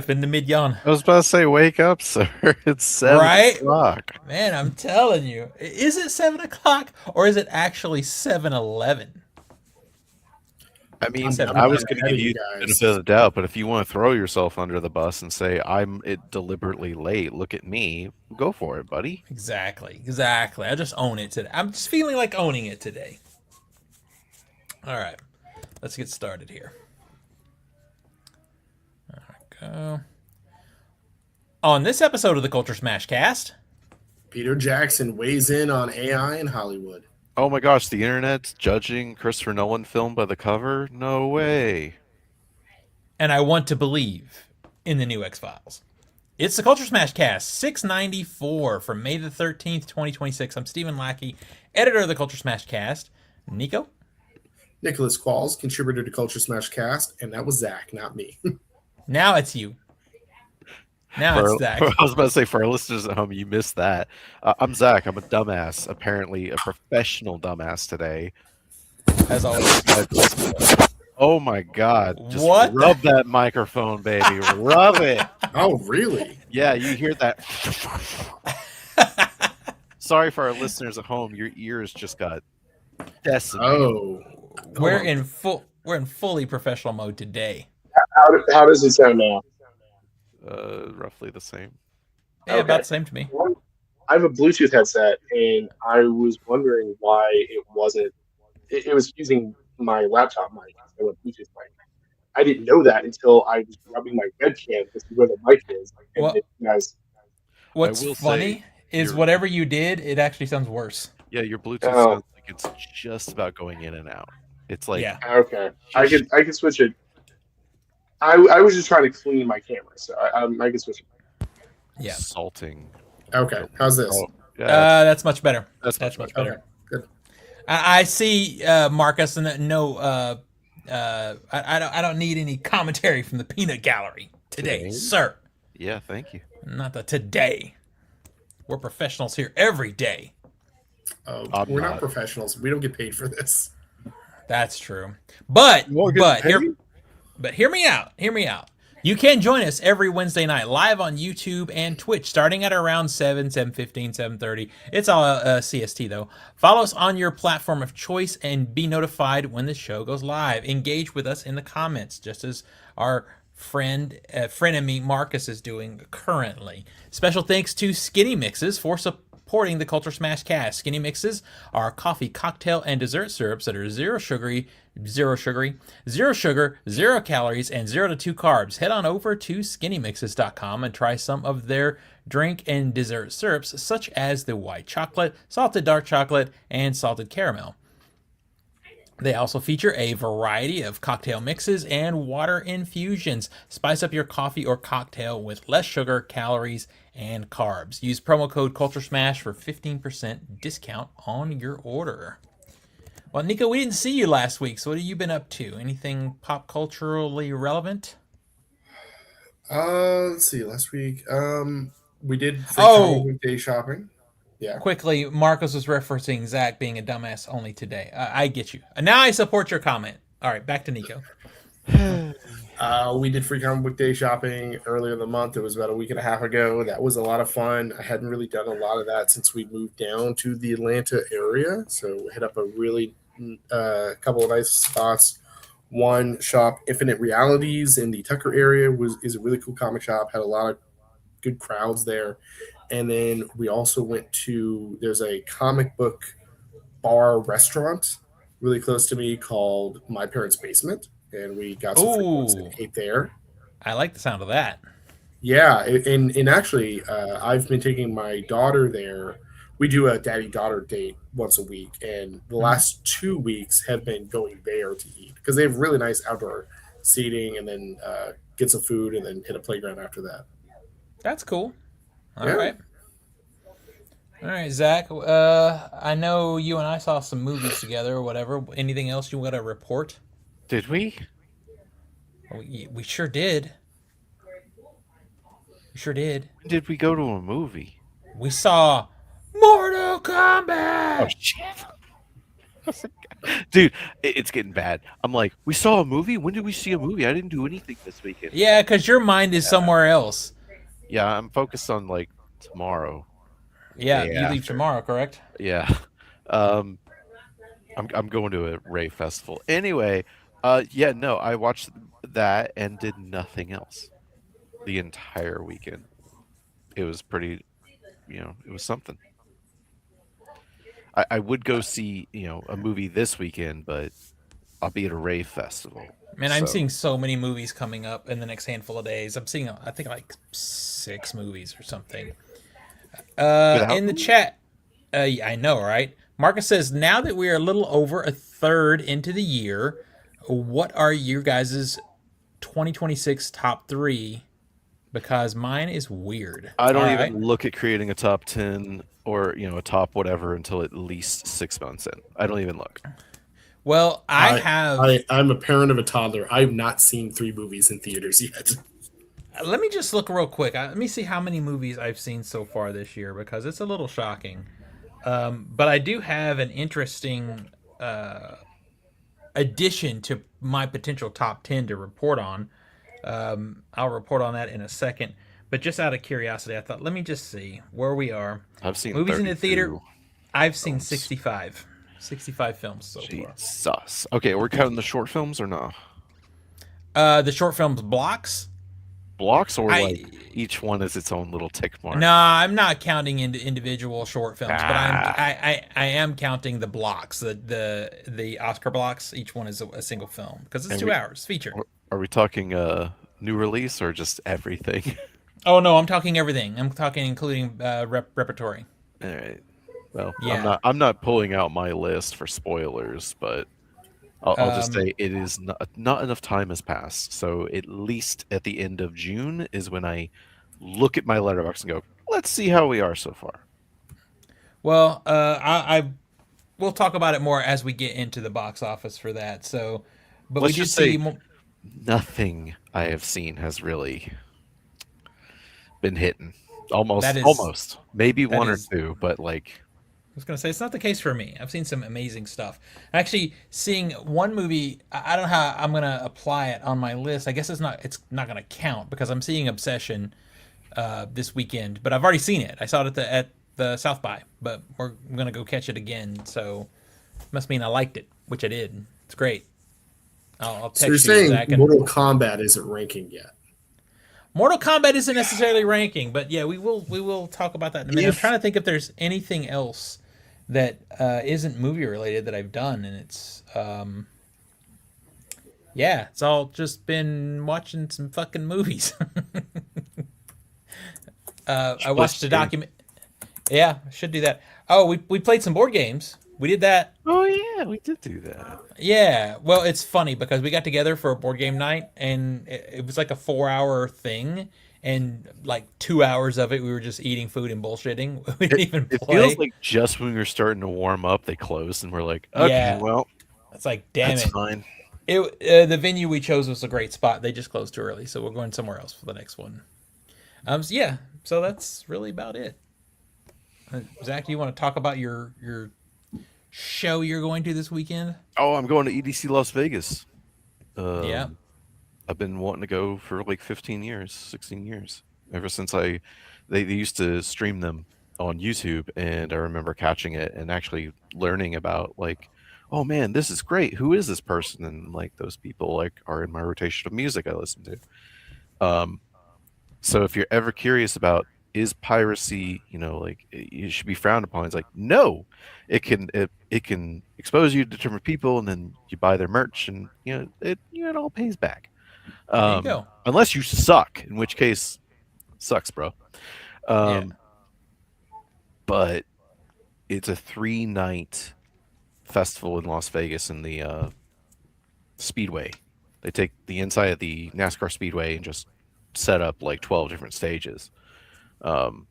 7:05 in the mid yawn. I was about to say, wake up, sir. It's seven Right? o'clock. Man, I'm telling you. Is it 7 o'clock or is it actually 7:11? I mean, I'm I an was going to ahead give of you you the guys. benefit of the doubt, but if you want to throw yourself under the bus and say I'm deliberately late, look at me. Go for it, buddy. Exactly. I just own it today. I'm just feeling like owning it today. All right, let's get started here. All right, go. On this episode of the Culture Smash Cast, Peter Jackson weighs in on AI in Hollywood. Oh my gosh, the internet's judging Christopher Nolan film by the cover? No way. and I want to believe in the new X Files. It's the Culture Smash Cast 694 from May the 13th, 2026. I'm Stephen Lackey, editor of the Culture Smash Cast. Nico? Nicholas Qualls, contributor to Culture Smash Cast, and that was Zach, not me. Now it's you. Now it's Zach. I was about to say, for our listeners at home, you missed that. I'm Zach. I'm a dumbass, apparently a professional dumbass today. As always. Oh my God. Just What? rub that microphone, baby. Rub it. Oh, really? Yeah, you hear that. Sorry for our listeners at home. Your ears just got decimated. Oh. We're in fully professional mode today. How does it sound now? Roughly the same. Yeah, about the same to me. I have a Bluetooth headset, and I was wondering why it wasn't. It was using my laptop mic instead of Bluetooth mic. I didn't know that until I was rubbing my webcam to see where the mic is. And Well- it, guys, What's I will funny say is you're- whatever you did, it actually sounds worse. Yeah, your Bluetooth Oh. sounds like it's just about going in and out. It's like, Yeah. okay, I could switch it. I was just trying to clean my camera, so I could switch it. Yeah. salting. Okay. How's this? Oh, yeah, That's much better. that's That's much better. Okay. Good. I see, Marcus, and no, I don't need any commentary from the peanut gallery today, Today? sir. yeah, thank you. Not the today. We're professionals here every day. Oh, I'm we're not not. professionals. We don't get paid for this. That's true. But You won't get paid? hear me out. Hear me out. You can join us every Wednesday night live on YouTube and Twitch starting at around 7:15, 7:30. It's all CST though. Follow us on your platform of choice and be notified when the show goes live. Engage with us in the comments just as our frenemy Marcus is doing currently. Special thanks to Skinny Mixes for supporting the Culture Smash Cast. Skinny Mixes are coffee, cocktail, and dessert syrups that are zero sugar, 0 calories, and 0 to 2 carbs. Head on over to skinnymixes.com and try some of their drink and dessert syrups, such as the white chocolate, salted dark chocolate, and salted caramel. They also feature a variety of cocktail mixes and water infusions. Spice up your coffee or cocktail with less sugar, calories, and carbs. Use promo code CultureSmash for 15% discount on your order. Well, Nico, we didn't see you last week, so what have you been up to? Anything pop culturally relevant? Let's see. Last week, we did weekday shopping. Yeah. Quickly, Marcos was referencing Zach being a dumbass only today. I get you. Now I support your comment. All right, back to Nico. We did free comic book day shopping earlier in the month. It was about a week and a half ago. That was a lot of fun. I hadn't really done a lot of that since we moved down to the Atlanta area. So hit up a really couple of nice spots. One shop, Infinite Realities, in the Tucker area, is a really cool comic shop. Had a lot of good crowds there. And then we also went to, there's a comic book bar restaurant really close to me called My Parents' Basement. And we got some free books and ate there. I like the sound of that. Yeah. And actually, I've been taking my daughter there. We do a daddy-daughter date once a week. And the last 2 weeks have been going there to eat because they have really nice outdoor seating, and then get some food and then hit a playground after that. That's cool. All Yeah. right. All right, Zach. I know you and I saw some movies together or whatever. Anything else you want to report? Did we? We sure did. We sure did. When did we go to a movie? We saw Mortal Kombat. Oh, shit. Dude, it's getting bad. I'm like, we saw a movie. When did we see a movie? I didn't do anything this weekend. Yeah, because your mind is somewhere else. Yeah, I'm focused on like tomorrow, the Yeah, day you leave after. tomorrow, correct? Yeah. Um, I'm going to a rave festival. Anyway, yeah, no, I watched that and did nothing else the entire weekend. It was pretty, it was something. I would go see, a movie this weekend, but I'll be at a rave festival. Man, I'm So seeing so many movies coming up in the next handful of days. I'm seeing, I think, like 6 movies or something. without In the me, chat, yeah, I know, right? Marcus says, now that we are a little over a third into the year, what are your guys' 2026 top 3? Because mine is weird. I All don't even right. look at creating a top 10 or, a top whatever until at least 6 months in. I don't even look. Well, I I, have. I'm a parent of a toddler. I've not seen 3 movies in theaters yet. Let me just look real quick. Let me see how many movies I've seen so far this year because it's a little shocking. But I do have an interesting addition to my potential top 10 to report on. I'll report on that in a second. But just out of curiosity, I thought, let me just see where we are. I've seen Movies in the theater, 32 I've seen films. 65. 65 films so far. Jesus. Okay, we're counting the short films or not? The short films blocks. Blocks or like I each one is its own little tick mark? No, I'm not counting into individual short films, but Ah. I am counting the blocks, the Oscar blocks. Each one is a single film because it's And 2 hours feature. are we talking new release or just everything? Oh no, I'm talking everything. I'm talking including repertory. All right. Well, Yeah. I'm not pulling out my list for spoilers, but I'll just Um, say it is not enough time has passed. So at least at the end of June is when I look at my letterbox and go, let's see how we are so far. well, I we'll talk about it more as we get into the box office for that. So, but we Let's did just say see. nothing I have seen has really been hitting. That is Almost. Maybe that one or is two, but like I was gonna say it's not the case for me. I've seen some amazing stuff. Actually, seeing one movie, I don't know how I'm gonna apply it on my list. I guess it's not gonna count because I'm seeing Obsession this weekend, but I've already seen it. I saw it at the South by, but I'm gonna go catch it again. So must mean I liked it, which I did. It's great. I'll So you're text you, saying Zach. And Mortal Kombat isn't ranking yet? Mortal Kombat isn't necessarily ranking, but yeah, we will talk about that in a minute. I'm if trying to think if there's anything else that isn't movie related that I've done, and it's yeah, it's all just been watching some fucking movies. I play watched a some games. document. Yeah, I should do that. Oh, we played some board games. We did that. Oh yeah, we did do that. Yeah, well, it's funny because we got together for a board game night, and it was like a 4 hour thing, and like 2 hours of it we were just eating food and bullshitting. We didn't even It feels play. like just when we were starting to warm up, they closed, and we're like, okay, Yeah, well, it's like, damn that's it. fine. The venue we chose was a great spot. They just closed too early, so we're going somewhere else for the next one. So yeah, so that's really about it. Zach, do you want to talk about your show you're going to this weekend? Oh, I'm going to EDC Las Vegas. Yeah, Um, I've been wanting to go for like 15 years, 16 years. Ever since they used to stream them on YouTube, and I remember catching it and actually learning about like, oh man, this is great. Who is this person? And like those people like are in my rotation of music I listen to. Um, so if you're ever curious about is piracy, like you should be frowned upon, it's like no, it can expose you to different people, and then you buy their merch, and it all pays back. there you go. Unless you suck, in which case, sucks, bro. Yeah, Um, but it's a 3 night festival in Las Vegas in the Speedway. They take the inside of the NASCAR Speedway and just set up like 12 different stages. Um,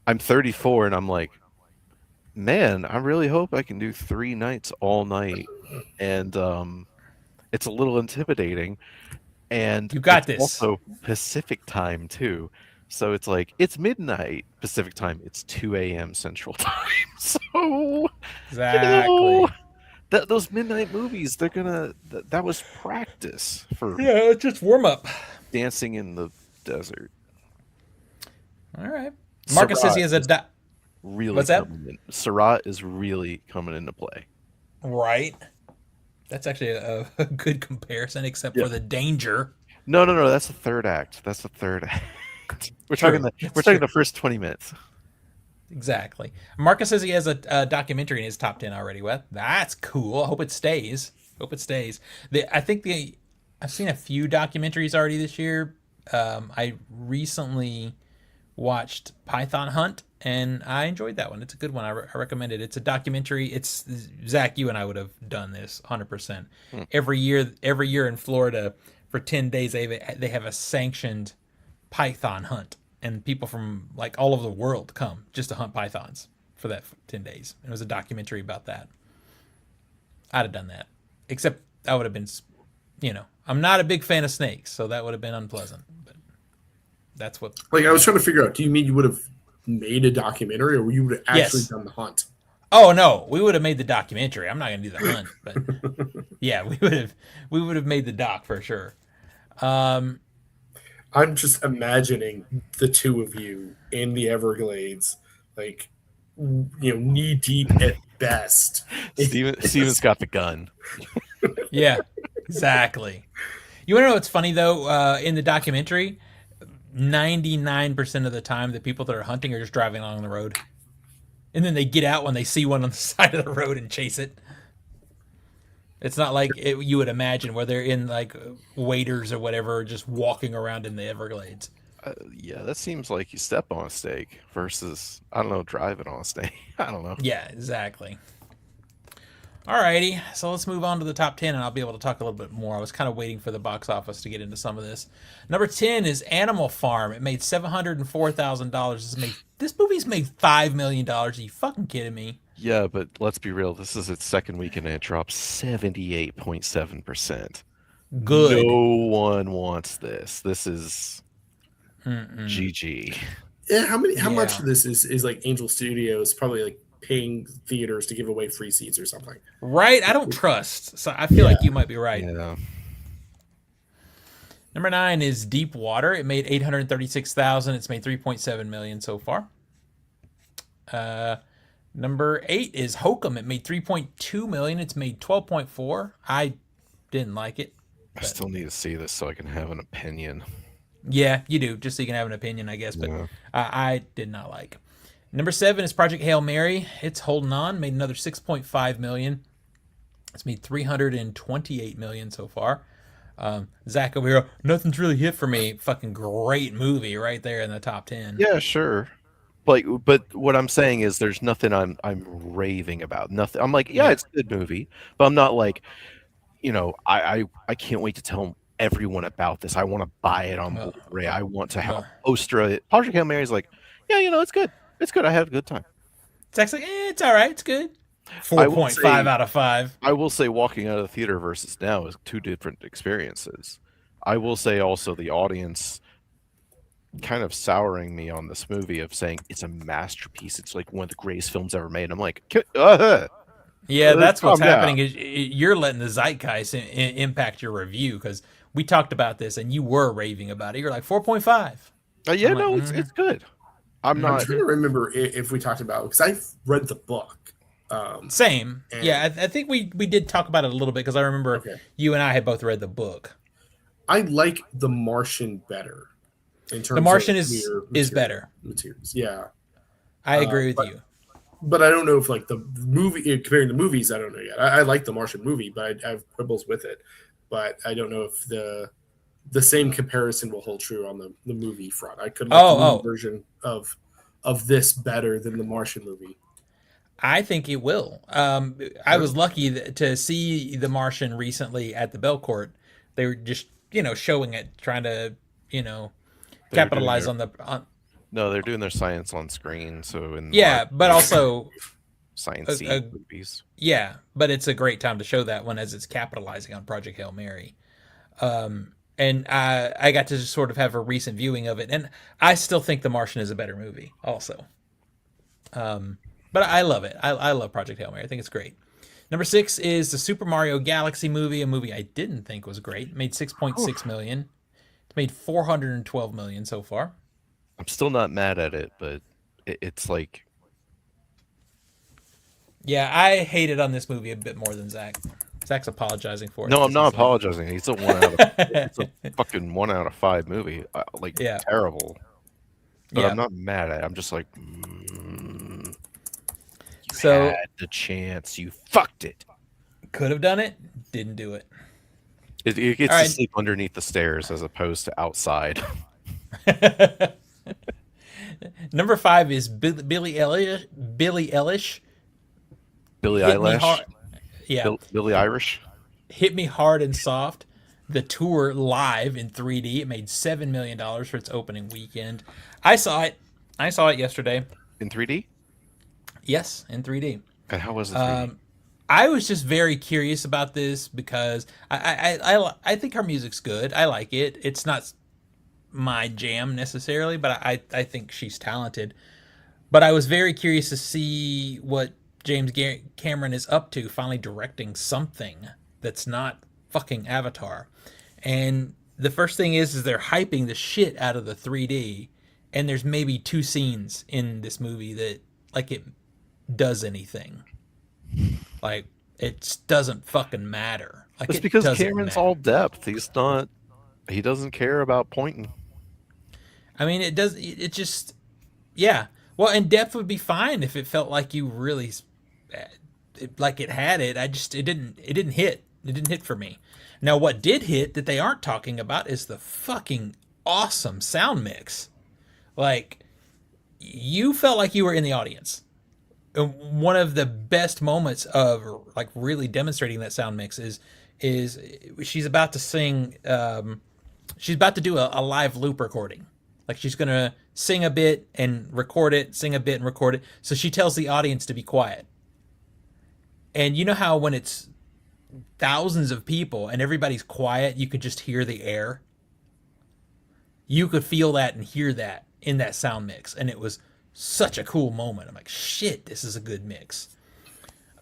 I'm 34 and I'm like, man, I really hope I can do 3 nights all night. And it's a little intimidating. And you it's got this. also Pacific time too. So it's like it's midnight Pacific time. It's 2 a.m. Central time. So Exactly. those midnight movies, they're gonna that was practice for Yeah, it's just warm up. dancing in the desert. All right. Marcus says he Surat has is really what's that? coming in. Surat is really coming into play. Right. That's actually a good comparison, except Yeah. for the danger. No, no, no. That's the third act. That's the third act. True. We're It's talking true. the first 20 minutes. Exactly. Marcus says he has a documentary in his top 10 already. Well, that's cool. I hope it stays. Hope it stays. I've seen a few documentaries already this year. I recently watched Python Hunt, and I enjoyed that one. It's a good one. I recommend it. It's a documentary. It's Zach. You and I would have done this 100%. Hmm. Every year in Florida for 10 days, they have a sanctioned python hunt, and people from like all over the world come just to hunt pythons for that 10 days. And it was a documentary about that. I'd have done that, except I would have been, I'm not a big fan of snakes, so that would have been unpleasant. But that's what. Like I was trying to figure out, do you mean you would have made a documentary, or you would have actually Yes. done the hunt? Oh no, we would have made the documentary. I'm not gonna do the hunt, but yeah, we would have made the doc for sure. I'm just imagining the two of you in the Everglades, like knee deep at best. Steven's got the gun. Yeah, exactly. You want to know what's funny though? In the documentary, 99% of the time, the people that are hunting are just driving along the road, and then they get out when they see one on the side of the road and chase it. It's not like you would imagine where they're in like waders or whatever, just walking around in the Everglades. Yeah, that seems like you step on a stake versus, I don't know, driving on a stake. I don't know. Yeah, exactly. Alrighty, so let's move on to the top 10, and I'll be able to talk a little bit more. I was kind of waiting for the box office to get into some of this. Number 10 is Animal Farm. It made $704,000. This movie's made $5 million. Are you fucking kidding me? Yeah, but let's be real. This is its second weekend and it dropped 78.7%. Good. No one wants this. This is GG. Yeah, how Yeah. much of this is like Angel Studios probably like paying theaters to give away free seats or something? Right? I don't trust. So I feel like you might be right. Yeah. Number 9 is Deep Water. It made $836,000. It's made $3.7 million so far. Number 8 is Hokum. It made $3.2 million. It's made $12.4. I didn't like it. I still need to see this so I can have an opinion. Yeah, you do, just so you can have an opinion, I guess. But Yeah. I did not like. Number 7 is Project Hail Mary. It's holding on. Made another $6.5 million. It's made $328 million so far. Zach over here, nothing's really hit for me. Fucking great movie right there in the top 10. Yeah, sure. But what I'm saying is there's nothing I'm raving about. Nothing. I'm like, yeah, it's a good movie, but I'm not like, I can't wait to tell everyone about this. I want to buy it on Blu-ray. I want to have a poster of it. Project Hail Mary's like, yeah, it's good. It's good. I had a good time. Zach's like, it's all right. It's good. I will 4.5 say- out of 5. I will say walking out of the theater versus now is two different experiences. I will say also the audience kind of souring me on this movie of saying it's a masterpiece. It's like one of the greatest films ever made. I'm like, Yeah, that's what's calm down. happening. Is you're letting the zeitgeist impact your review, because we talked about this and you were raving about it. You're like 4.5. yeah, I'm like, no, it's good. I'm I'm not. trying to remember if we talked about, because I've read the book. Same. And- Yeah, I think we did talk about it a little bit, because I remember Okay. you and I had both read the book. I like The Martian better. In terms The Martian of is clear better. materials. Yeah. I agree with but- you. But I don't know if like the movie, comparing the movies, I don't know yet. I like the Martian movie, but I have quibbles with it. But I don't know if the same comparison will hold true on the movie front. I could like the movie version of this better than the Martian movie. I think it will. I was lucky to see The Martian recently at the Belcourt. They were just, showing it, trying to, capitalize on the. No, they're doing their science on screen. So But also, science a- movies. yeah, but it's a great time to show that one as it's capitalizing on Project Hail Mary. And I got to just sort of have a recent viewing of it, and I still think The Martian is a better movie, also. But I love it. I love Project Hail Mary. I think it's great. Number 6 is the Super Mario Galaxy movie, a movie I didn't think was great. It made Whew. 6.6 million. It's made 412 million so far. I'm still not mad at it, but it's like Yeah, I hated on this movie a bit more than Zach. Zach's apologizing for it no, I'm because not he's like, apologizing. It's a one out of it's a fucking 1 out of 5 movie. Like yeah, terrible, but I'm yeah. not mad at it. I'm just like, you So had the chance, you fucked it. could have done it, didn't do it. It All gets to right. sleep underneath the stairs as opposed to outside. Number 5 is Billie Eilish. Billie Eilish. Billie Hit me Eilish, hard. Yeah, Billie Irish. Hit Me Hard and Soft. The tour live in 3D. It made $7 million for its opening weekend. I saw it. I saw it yesterday. In 3D? Yes, in 3D. Okay, how was the 3D? I was just very curious about this because I think her music's good. I like it. It's not my jam necessarily, but I think she's talented. But I was very curious to see what Cameron is up to, finally directing something that's not fucking Avatar. And the first thing is they're hyping the shit out of the 3D, and there's maybe 2 scenes in this movie that like it does anything. Like it doesn't fucking matter. Like It's it because doesn't Cameron's matter. all depth. He's not. He doesn't care about pointing. I mean, it does. It just yeah. Well, and depth would be fine if it felt like you really like it had it. I just it didn't. It didn't hit. It didn't hit for me. Now, what did hit that they aren't talking about is the fucking awesome sound mix. Like you felt like you were in the audience. And one of the best moments of like really demonstrating that sound mix is she's about to sing. She's about to do a live loop recording. Like she's gonna sing a bit and record it, sing a bit and record it. So she tells the audience to be quiet. And you know how when it's thousands of people and everybody's quiet, you could just hear the air. You could feel that and hear that in that sound mix, and it was such a cool moment. I'm like, shit, this is a good mix.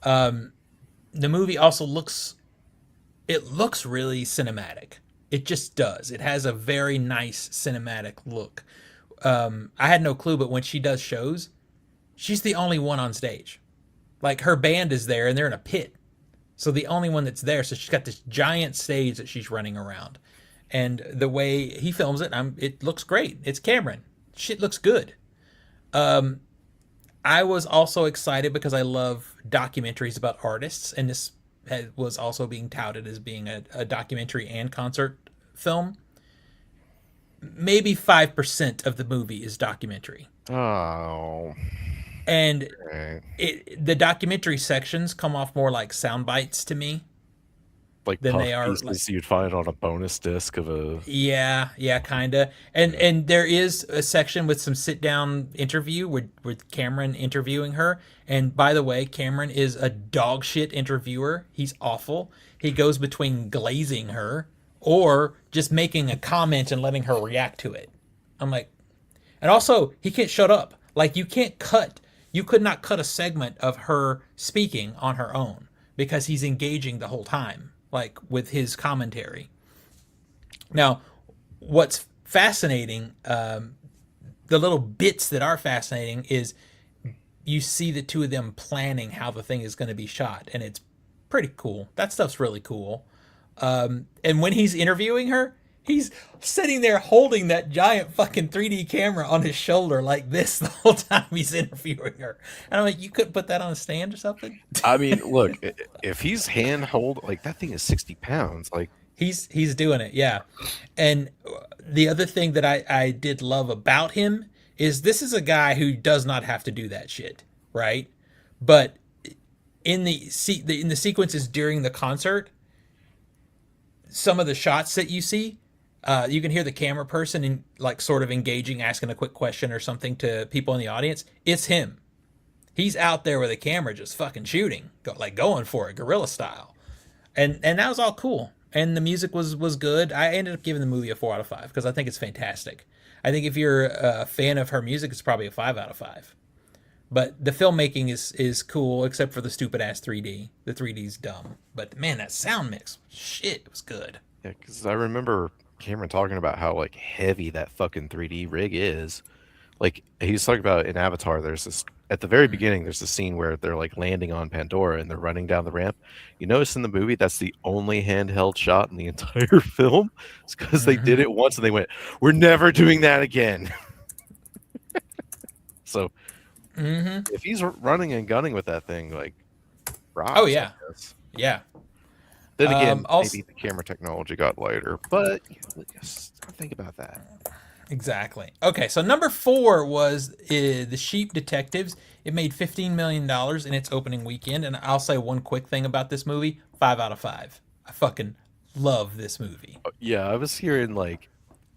The movie also looks really cinematic. It just does. It has a very nice cinematic look. I had no clue, but when she does shows, she's the only one on stage. Like her band is there and they're in a pit. So the only one that's there. So she's got this giant stage that she's running around. And the way he films it, it looks great. It's Cameron. Shit looks good. I was also excited because I love documentaries about artists, and this was also being touted as being a documentary and concert film. Maybe 5% of the movie is documentary. Oh. And Okay. the documentary sections come off more like sound bites to me Like than puff they are pieces like you'd find on a bonus disc of a. yeah, kind of. And there is a section with some sit down interview with Cameron interviewing her. And by the way, Cameron is a dog shit interviewer. He's awful. He goes between glazing her or just making a comment and letting her react to it. I'm like, and also he can't shut up. Like you could not cut a segment of her speaking on her own because he's engaging the whole time, like with his commentary. Now, what's fascinating, the little bits that are fascinating is you see the two of them planning how the thing is going to be shot, and it's pretty cool. That stuff's really cool. And when he's interviewing her, he's sitting there holding that giant fucking 3D camera on his shoulder like this the whole time he's interviewing her. And I'm like, you couldn't put that on a stand or something? I mean, look, if he's handhold, like that thing is 60 pounds. Like, He's doing it, yeah. And the other thing that I did love about him is this is a guy who does not have to do that shit, right? But in the sequences during the concert, some of the shots that you see, you can hear the camera person in like sort of engaging, asking a quick question or something to people in the audience. It's him. He's out there with a camera just fucking shooting, going for it, guerrilla style. And that was all cool. And the music was good. I ended up giving the movie a 4 out of 5 because I think it's fantastic. I think if you're a fan of her music, it's probably a 5 out of 5. But the filmmaking is cool, except for the stupid ass 3D. The 3D's dumb. But man, that sound mix, shit, it was good. Yeah, because I remember Cameron talking about how like heavy that fucking 3D rig is. Like he's talking about in Avatar, there's this at the very beginning. There's a scene where they're like landing on Pandora and they're running down the ramp. You notice in the movie that's the only handheld shot in the entire film. It's because they did it once and they went, "We're never doing that again." So if he's running and gunning with that thing, like, props, Oh yeah, I guess. yeah. Then again, Also, maybe the camera technology got lighter, but just think about that. exactly. Okay, so number 4 was The Sheep Detectives. It made $15 million in its opening weekend, and I'll say one quick thing about this movie: 5 out of 5. I fucking love this movie. Yeah, I was hearing like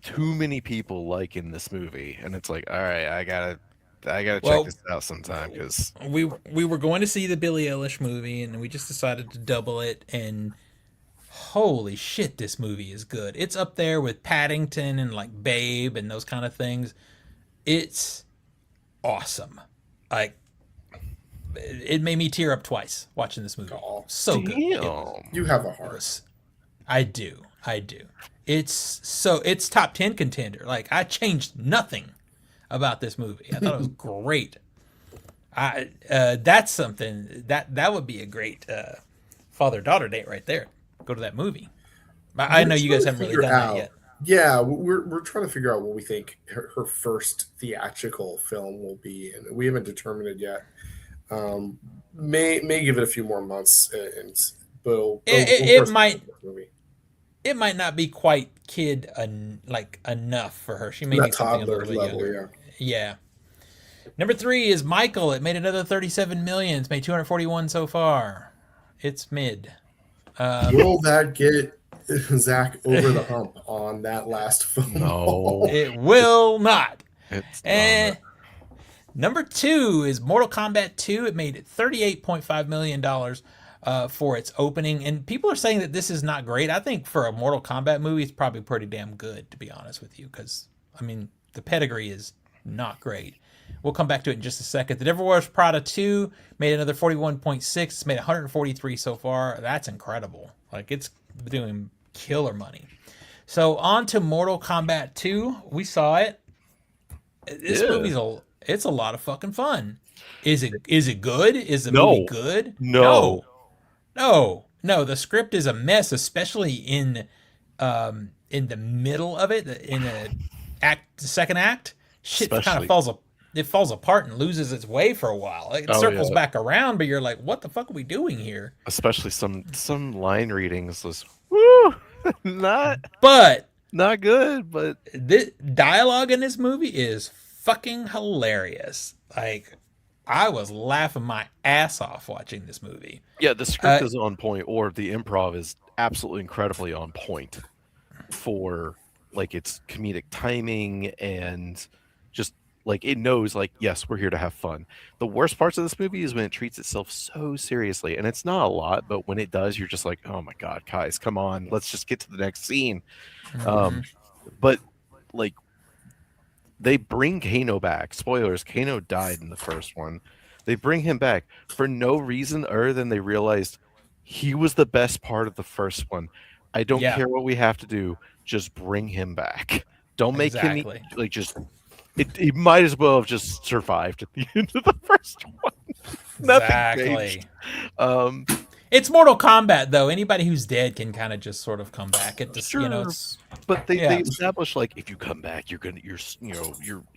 too many people liking this movie, and it's like, all right, I gotta Well, check this out sometime because we were going to see the Billie Eilish movie, and we just decided to double it. And holy shit, this movie is good. It's up there with Paddington and like Babe and those kind of things. It's awesome. Like, it made me tear up twice watching this movie. Oh, So good. damn. You have a heart. I do. It's top 10 contender. Like, I changed nothing about this movie. I thought it was great. That's something that would be a great father-daughter date right there. Go to that movie. I know you guys haven't really done that yet. Yeah, we're trying to figure out what we think her first theatrical film will be, and we haven't determined it yet. May give it a few more months, but It it might not be quite like enough for her. She may that need something a toddler little bit level, younger. yeah. Yeah. Number 3 is Michael. It made another 37 million. It's made 241 so far. It's mid. Will that get Zach over the hump on that last film? No, It will not. it's Eh. Number 2 is Mortal Kombat 2. It made $38.5 million for its opening. And people are saying that this is not great. I think for a Mortal Kombat movie, it's probably pretty damn good, to be honest with you. Because, I mean, the pedigree is not great. We'll come back to it in just a second. The Devil Wears Prada 2 made another 41.6. It's made 143 so far. That's incredible. Like, it's doing killer money. So on to Mortal Kombat 2. We saw it. This movie's it's a lot of fucking fun. Is it good? Is the movie good? No. No. The script is a mess, especially in the middle of it, in the second act. Shit kind of falls apart and loses its way for a while. Like, it circles back around, but you're like, what the fuck are we doing here? Especially some line readings was not good, but the dialogue in this movie is fucking hilarious. Like, I was laughing my ass off watching this movie. yeah, the script is on point, or the improv is absolutely incredibly on point for like its comedic timing and just like it knows like, yes, we're here to have fun. The worst parts of this movie is when it treats itself so seriously, and it's not a lot, but when it does, you're just like, oh my god, guys, come on, let's just get to the next scene. But like, they bring Kano back. Spoilers, Kano died in the first one. They bring him back for no reason other than they realized he was the best part of the first one. I don't care what we have to do, just bring him back. Don't make him like just he might as well have just survived at the end of the first one. Nothing changed. It's Mortal Kombat, though. Anybody who's dead can kind of just sort of come back. But they establish like, if you come back, you're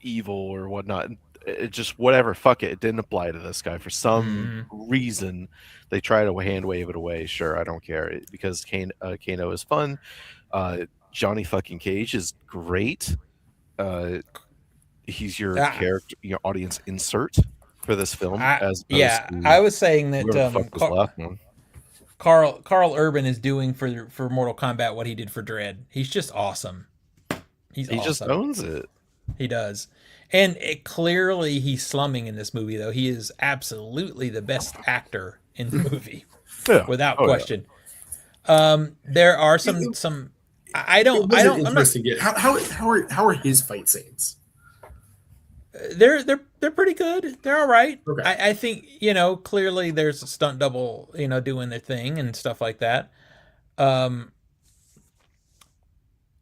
evil or whatnot. It just whatever. Fuck it. It didn't apply to this guy for some reason. They try to hand wave it away. Sure, I don't care because Kano is fun. Johnny fucking Cage is great. He's your character, your audience insert for this film. I was saying that Carl Urban is doing for Mortal Kombat what he did for Dread. He's just awesome. He just owns it. He does. And clearly he's slumming in this movie, though. He is absolutely the best actor in the movie, without question. Yeah. There are some. I'm not. How are his fight scenes? They're pretty good. They're all right. Okay. I think clearly there's a stunt double doing their thing and stuff like that. Um,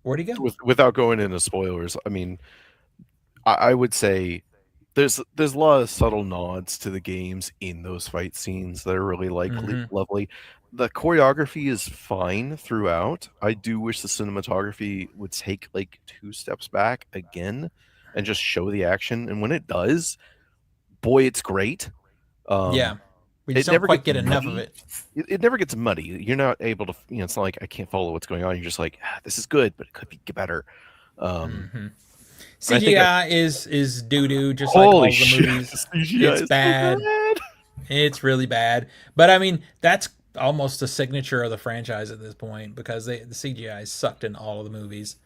where'd he go? Without going into spoilers, I mean, I would say there's a lot of subtle nods to the games in those fight scenes that are really Hmm. lovely. The choreography is fine throughout. I do wish the cinematography would take like two steps back again and just show the action. And when it does, boy, it's great. Yeah, Um, we just it don't never quite gets get enough of muddy. it. It never gets muddy. You're not able to, it's not like I can't follow what's going on. You're just like, this is good, but it could be better. Um, Hmm. and I think I, CGI is doo doo, just like holy all of the shit, movies. CGI It's is so bad. bad. It's really bad. But I mean, that's almost a signature of the franchise at this point because the CGI sucked in all of the movies.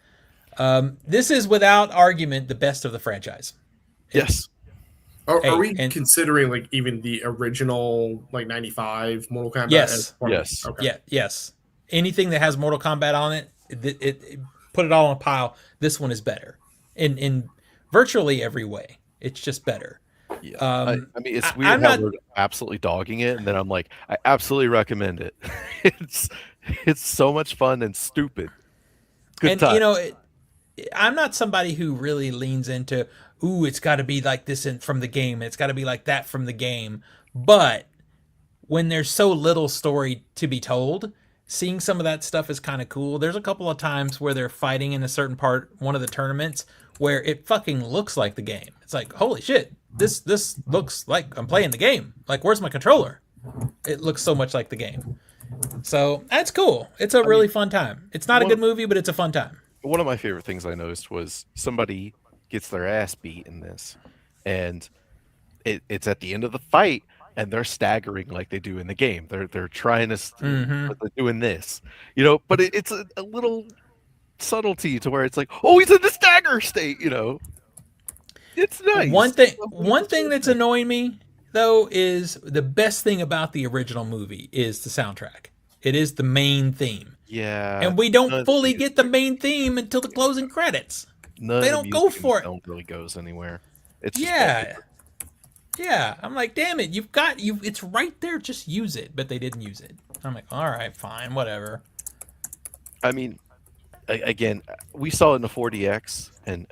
This is without argument the best of the franchise. It's Yes, Are hey, we and considering like even the original like 95 Mortal Kombat as yes, part of? yes. Okay. yeah, yes. Anything that has Mortal Kombat on it, put it all in a pile. This one is better in virtually every way. It's just better. Yeah. Um, I mean, it's I'm weird how not, we're absolutely dogging it, and then I'm like, I absolutely recommend it. It's it's so much fun and stupid. Good and times. I'm not somebody who really leans into, ooh, it's got to be like this from the game. It's got to be like that from the game. But when there's so little story to be told, seeing some of that stuff is kind of cool. There's a couple of times where they're fighting in a certain part, one of the tournaments, where it fucking looks like the game. It's like, holy shit, this looks like I'm playing the game. Like, where's my controller? It looks so much like the game. So that's cool. It's a I mean, really fun time. It's not a one good movie, but it's a fun time. one of my favorite things I noticed was somebody gets their ass beat in this, and it's at the end of the fight, and they're staggering like they do in the game. They're trying to, Hmm. but they're doing this, But it's a little subtlety to where it's like, oh, he's in the stagger state. It's nice. Somebody One just thing doing that's that. annoying me though is the best thing about the original movie is the soundtrack. It is the main theme. Yeah, And we none don't of the fully get the music. main theme until the closing credits. None They of the don't go music in the for it. film really goes anywhere. It's just Yeah. wallpaper. Yeah. I'm like, damn it, you've got you it's right there, just use it. But they didn't use it. I'm like, all right, fine, whatever. I mean, again, we saw it in the 4DX, and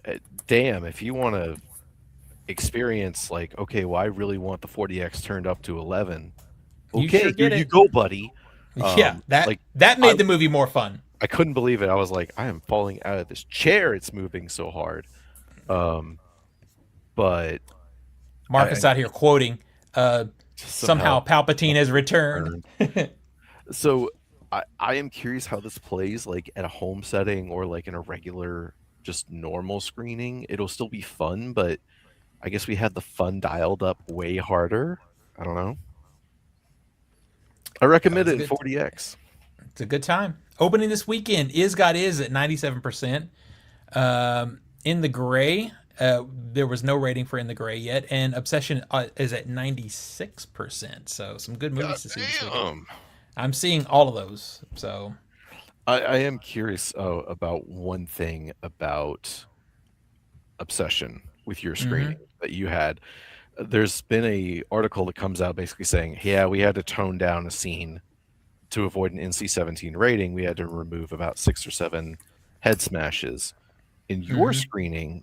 damn, if you want to experience like, okay, well, I really want the 4DX turned up to 11. You sure Okay, here get you it. go, buddy. Yeah, Like that I made the movie more fun. I couldn't believe it. I was like, I am falling out of this chair. It's moving so hard. Um, but I Marcus out here quoting, somehow somehow Palpatine has returned. turned. So I am curious how this plays like at a home setting or like in a regular just normal screening. It'll still be fun, but I guess we had the fun dialed up way harder. I don't know. I That recommend was it a in good. 4DX. It's a good time. Opening this weekend, Is God Is at 97%. In the Gray, there was no rating for In the Gray yet, and Obsession is at 96%. So some good God movies to see this weekend. damn. I'm seeing all of those. So I am curious about one thing about Obsession with your mm-hmm. screening that you had. There's been a article that comes out basically saying, yeah, we had to tone down a scene to avoid an NC-17 rating. We had to remove about 6 or 7 head smashes. In your Mm-hmm. screening,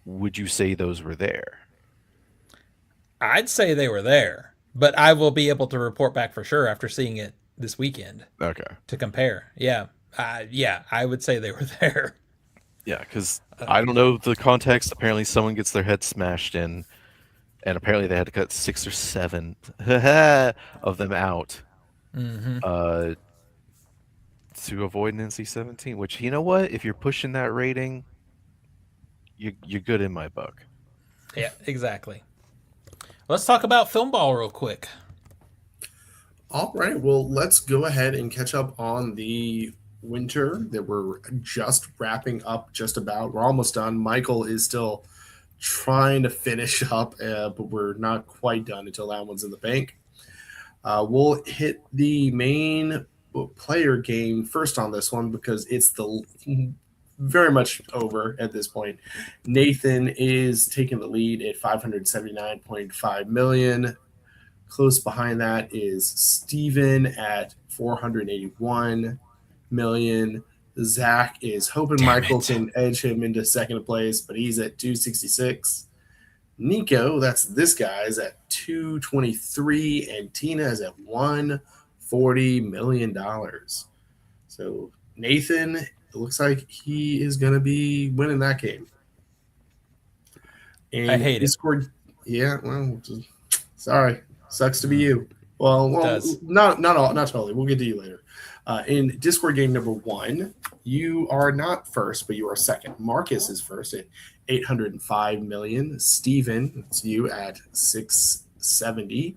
would you say those were there? I'd say they were there, but I will be able to report back for sure after seeing it this weekend Okay. to compare. Yeah, yeah, I would say they were there. Yeah, because I don't know the context. Apparently, someone gets their head smashed in, and apparently they had to cut 6 or 7 of them out Mm-hmm. uh, to avoid an NC-17. Which, you know what? If you're pushing that rating, you're good in my book. Yeah, exactly. Let's talk about Film Ball real quick. All right. Well, let's go ahead and catch up on the winter that we're just wrapping up just about. We're almost done. Michael is still trying to finish up, but we're not quite done until that one's in the bank. We'll hit the main player game first on this one because it's the very much over at this point. Nathan is taking the lead at 579.5 million. Close behind that is Steven at 481 million. Zach is hoping Damn Michael it. can edge him into second place, but he's at 266. Nico, that's this guy, is at 223, and Tina is at $140 million. So Nathan, it looks like he is going to be winning that game. I And hate it. Discord, yeah, well, sorry, sucks to be Mm, you. Well, does. not totally. We'll get to you later. In Discord game number 1, you are not first, but you are second. Marcus is first at 805 million. Steven, that's you at 670.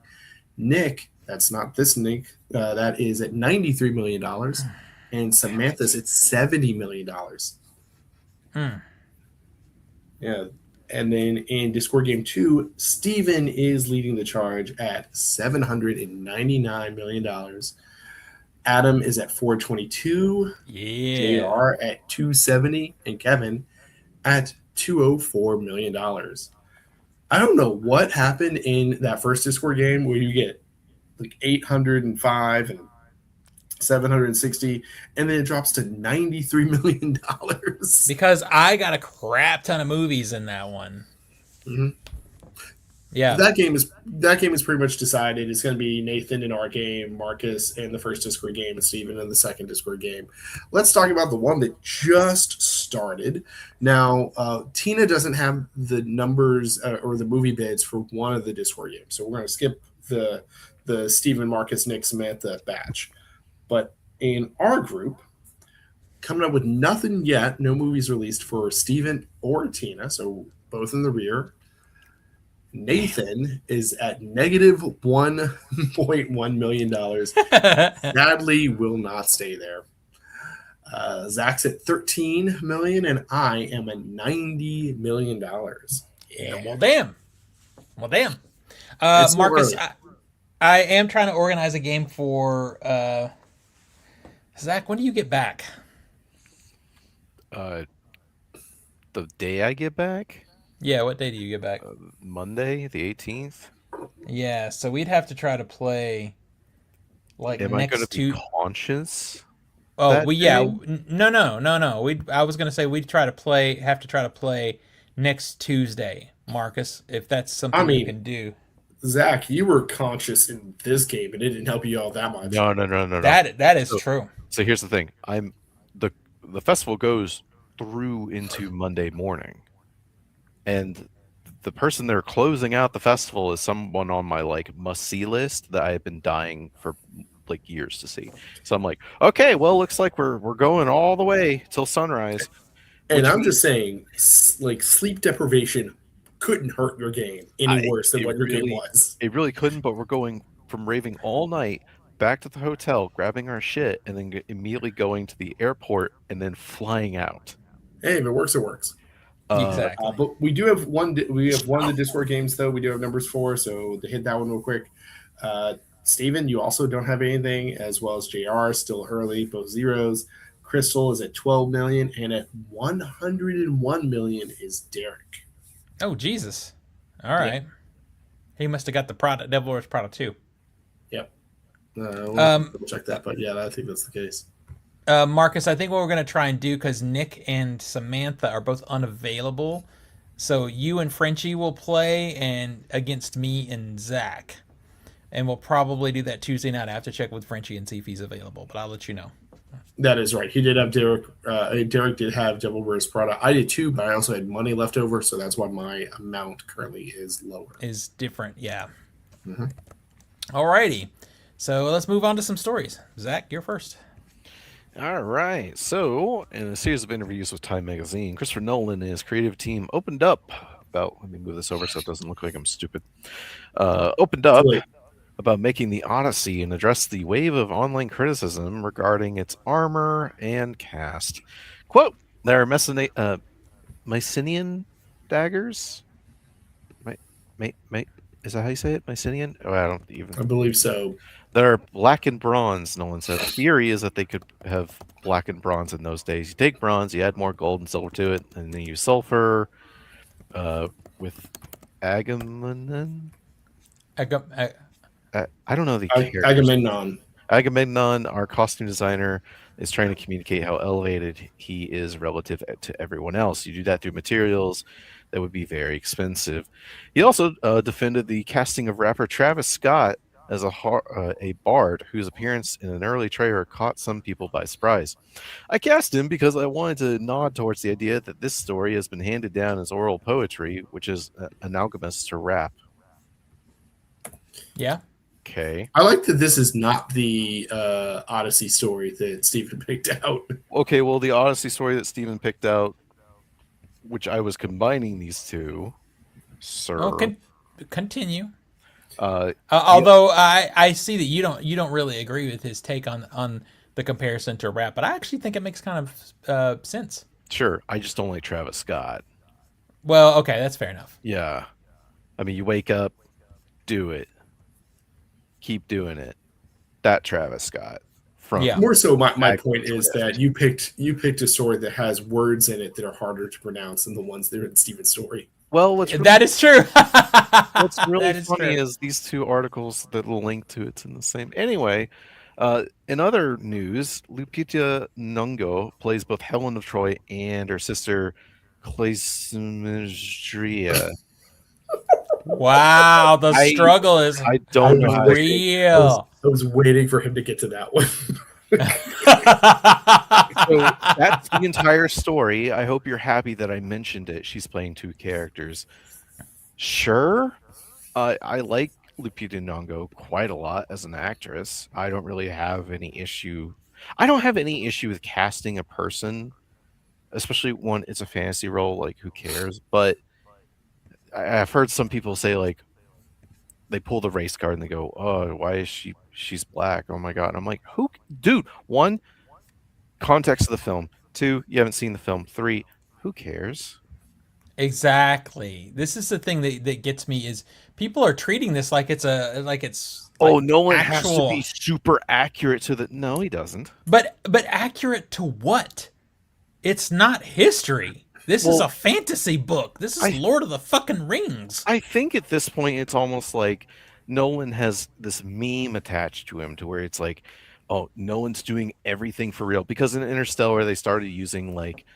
Nick, that's not this Nick, that is at $93 million, and Damn Samantha's it. at $70 million. Mm. Yeah. And then in Discord game 2, Steven is leading the charge at $799 million. Adam is at 422, Yeah. JR at 270, and Kevin at $204 million. I don't know what happened in that first Discord game where you get like 805 and 760, and then it drops to $93 million. Because I got a crap ton of movies in that one. Mhm. Yeah. That game is pretty much decided. It's going to be Nathan in our game, Marcus in the first Discord game, and Steven in the second Discord game. Let's talk about the one that just started. Now, Tina doesn't have the numbers or the movie bids for one of the Discord games, so we're going to skip the Steven, Marcus, Nick, Samantha batch. But in our group, coming up with nothing yet, no movies released for Steven or Tina, so both in the rear. Nathan is at negative $1.1 million. Sadly, will not stay there. Zach's at 13 million, and I am at $90 million. Yeah. Well, damn. Well, damn. It's still Marcus, early. I am trying to organize a game for Zach. When do you get back? The day I get back, Yeah, what day do you get back? Monday, the 18th. Yeah, so we'd have to try to play like Am I going to next be two. conscious Oh, that we yeah. day? No. I was gonna say we'd try to play. Have to try to play next Tuesday, Marcus. If that's I something you mean, can do. Zach, you were conscious in this game, and it didn't help you all that much. No. That is So, true. so here's the thing. The the festival goes through into Monday morning, and the person they're closing out the festival is someone on my like must see list that I have been dying for like years to see. So I'm like, okay, well, looks like we're going all the way till sunrise, And which I'm means just saying, like sleep deprivation couldn't hurt your game any I worse than it what your game really was. it really couldn't. But we're going from raving all night back to the hotel, grabbing our shit, and then immediately going to the airport and then flying out. Hey, if it works, it works. Uh, Exactly. But we do have one. We have one of the Discord games though. We do have numbers for, so to hit that one real quick. Steven, you also don't have anything, as well as JR, still early, both zeros. Crystal is at 12 million, and at 101 million is Derek. Oh Jesus! All right, he must have got the product, Devil Wears Prada too. Yep. We'll Um, double check that, but yeah, I think that's the case. Marcus, I think what we're gonna try and do because Nick and Samantha are both unavailable, so you and Frenchie will play and against me and Zach, and we'll probably do that Tuesday night. I have to check with Frenchie and see if he's available, but I'll let you know. That is right. He did have Derek. Derek did have Devil Wears Prada. I did too, but I also had money left over, so that's why my amount currently is lower. Is different, yeah. Mhm. Alrighty, so let's move on to some stories. Zach, you're first. All right. So, in a series of interviews with Time Magazine, Christopher Nolan and his creative team opened up about. Let me move this over so it doesn't look like I'm stupid. Opened up Wait, about making the Odyssey and addressed the wave of online criticism regarding its armor and cast. Quote: "There are Mycenian daggers. My, is that how you say it? Mycenian? Oh, I don't even. I believe so. They're black and bronze, Nolan said. The theory is that they could have black and bronze in those days. You take bronze, you add more gold and silver to it, and then you use sulfur with Agamemnon. I go, I, I don't know the characters. Agamemnon. Agamemnon, our costume designer, is trying to communicate how elevated he is relative to everyone else. You do that through materials that would be very expensive. He also defended the casting of rapper Travis Scott as a bard whose appearance in an early trailer caught some people by surprise. I cast him because I wanted to nod towards the idea that this story has been handed down as oral poetry, which is analogous to rap. yeah. Okay. I like that this is not the Odyssey story that Stephen picked out. Okay, well, the Odyssey story that Steven picked out, which I was combining these two, sir. Oh, continue. Uh, Although I see that you don't really agree with his take on the comparison to rap, but I actually think it makes kind of sense. sure, I just don't like Travis Scott. Well, okay, that's fair enough. Yeah. I mean, you wake up, do it, keep doing it. That Travis Scott from Yeah. More so, my Ag- point is that you picked a story that has words in it that are harder to pronounce than the ones that are in Stephen's story. Well, what's really, That is true. what's really That is funny true. is these two articles that will link to it's in the same. Anyway, in other news, Lupita Nyong'o plays both Helen of Troy and her sister Clytemnestra. Wow, the I struggle is I don't know how to say. real. I was waiting for him to get to that one. So that's the entire story. I hope you're happy that I mentioned it. She's playing two characters. Sure, I like Lupita Nyong'o quite a lot as an actress. I don't really have any issue. I don't have any issue with casting a person, especially when it's a fantasy role. Like, who cares? But I've heard some people say like they pull the race card and they go, "Oh, why is she's black? Oh my god!" And I'm like, "Who, dude? One, context of the film. Two, you haven't seen the film. Three, who cares?" Exactly. This is the thing that gets me is people are treating this like it's Oh, like Nolan has to be actual, super accurate to the. No, he doesn't. but accurate to what? It's not history. This is Well, a fantasy book. This is I Lord of the fucking Rings. I think at this point it's almost like Nolan has this meme attached to him to where it's like, oh, Nolan's doing everything for real. Because in Interstellar they started using like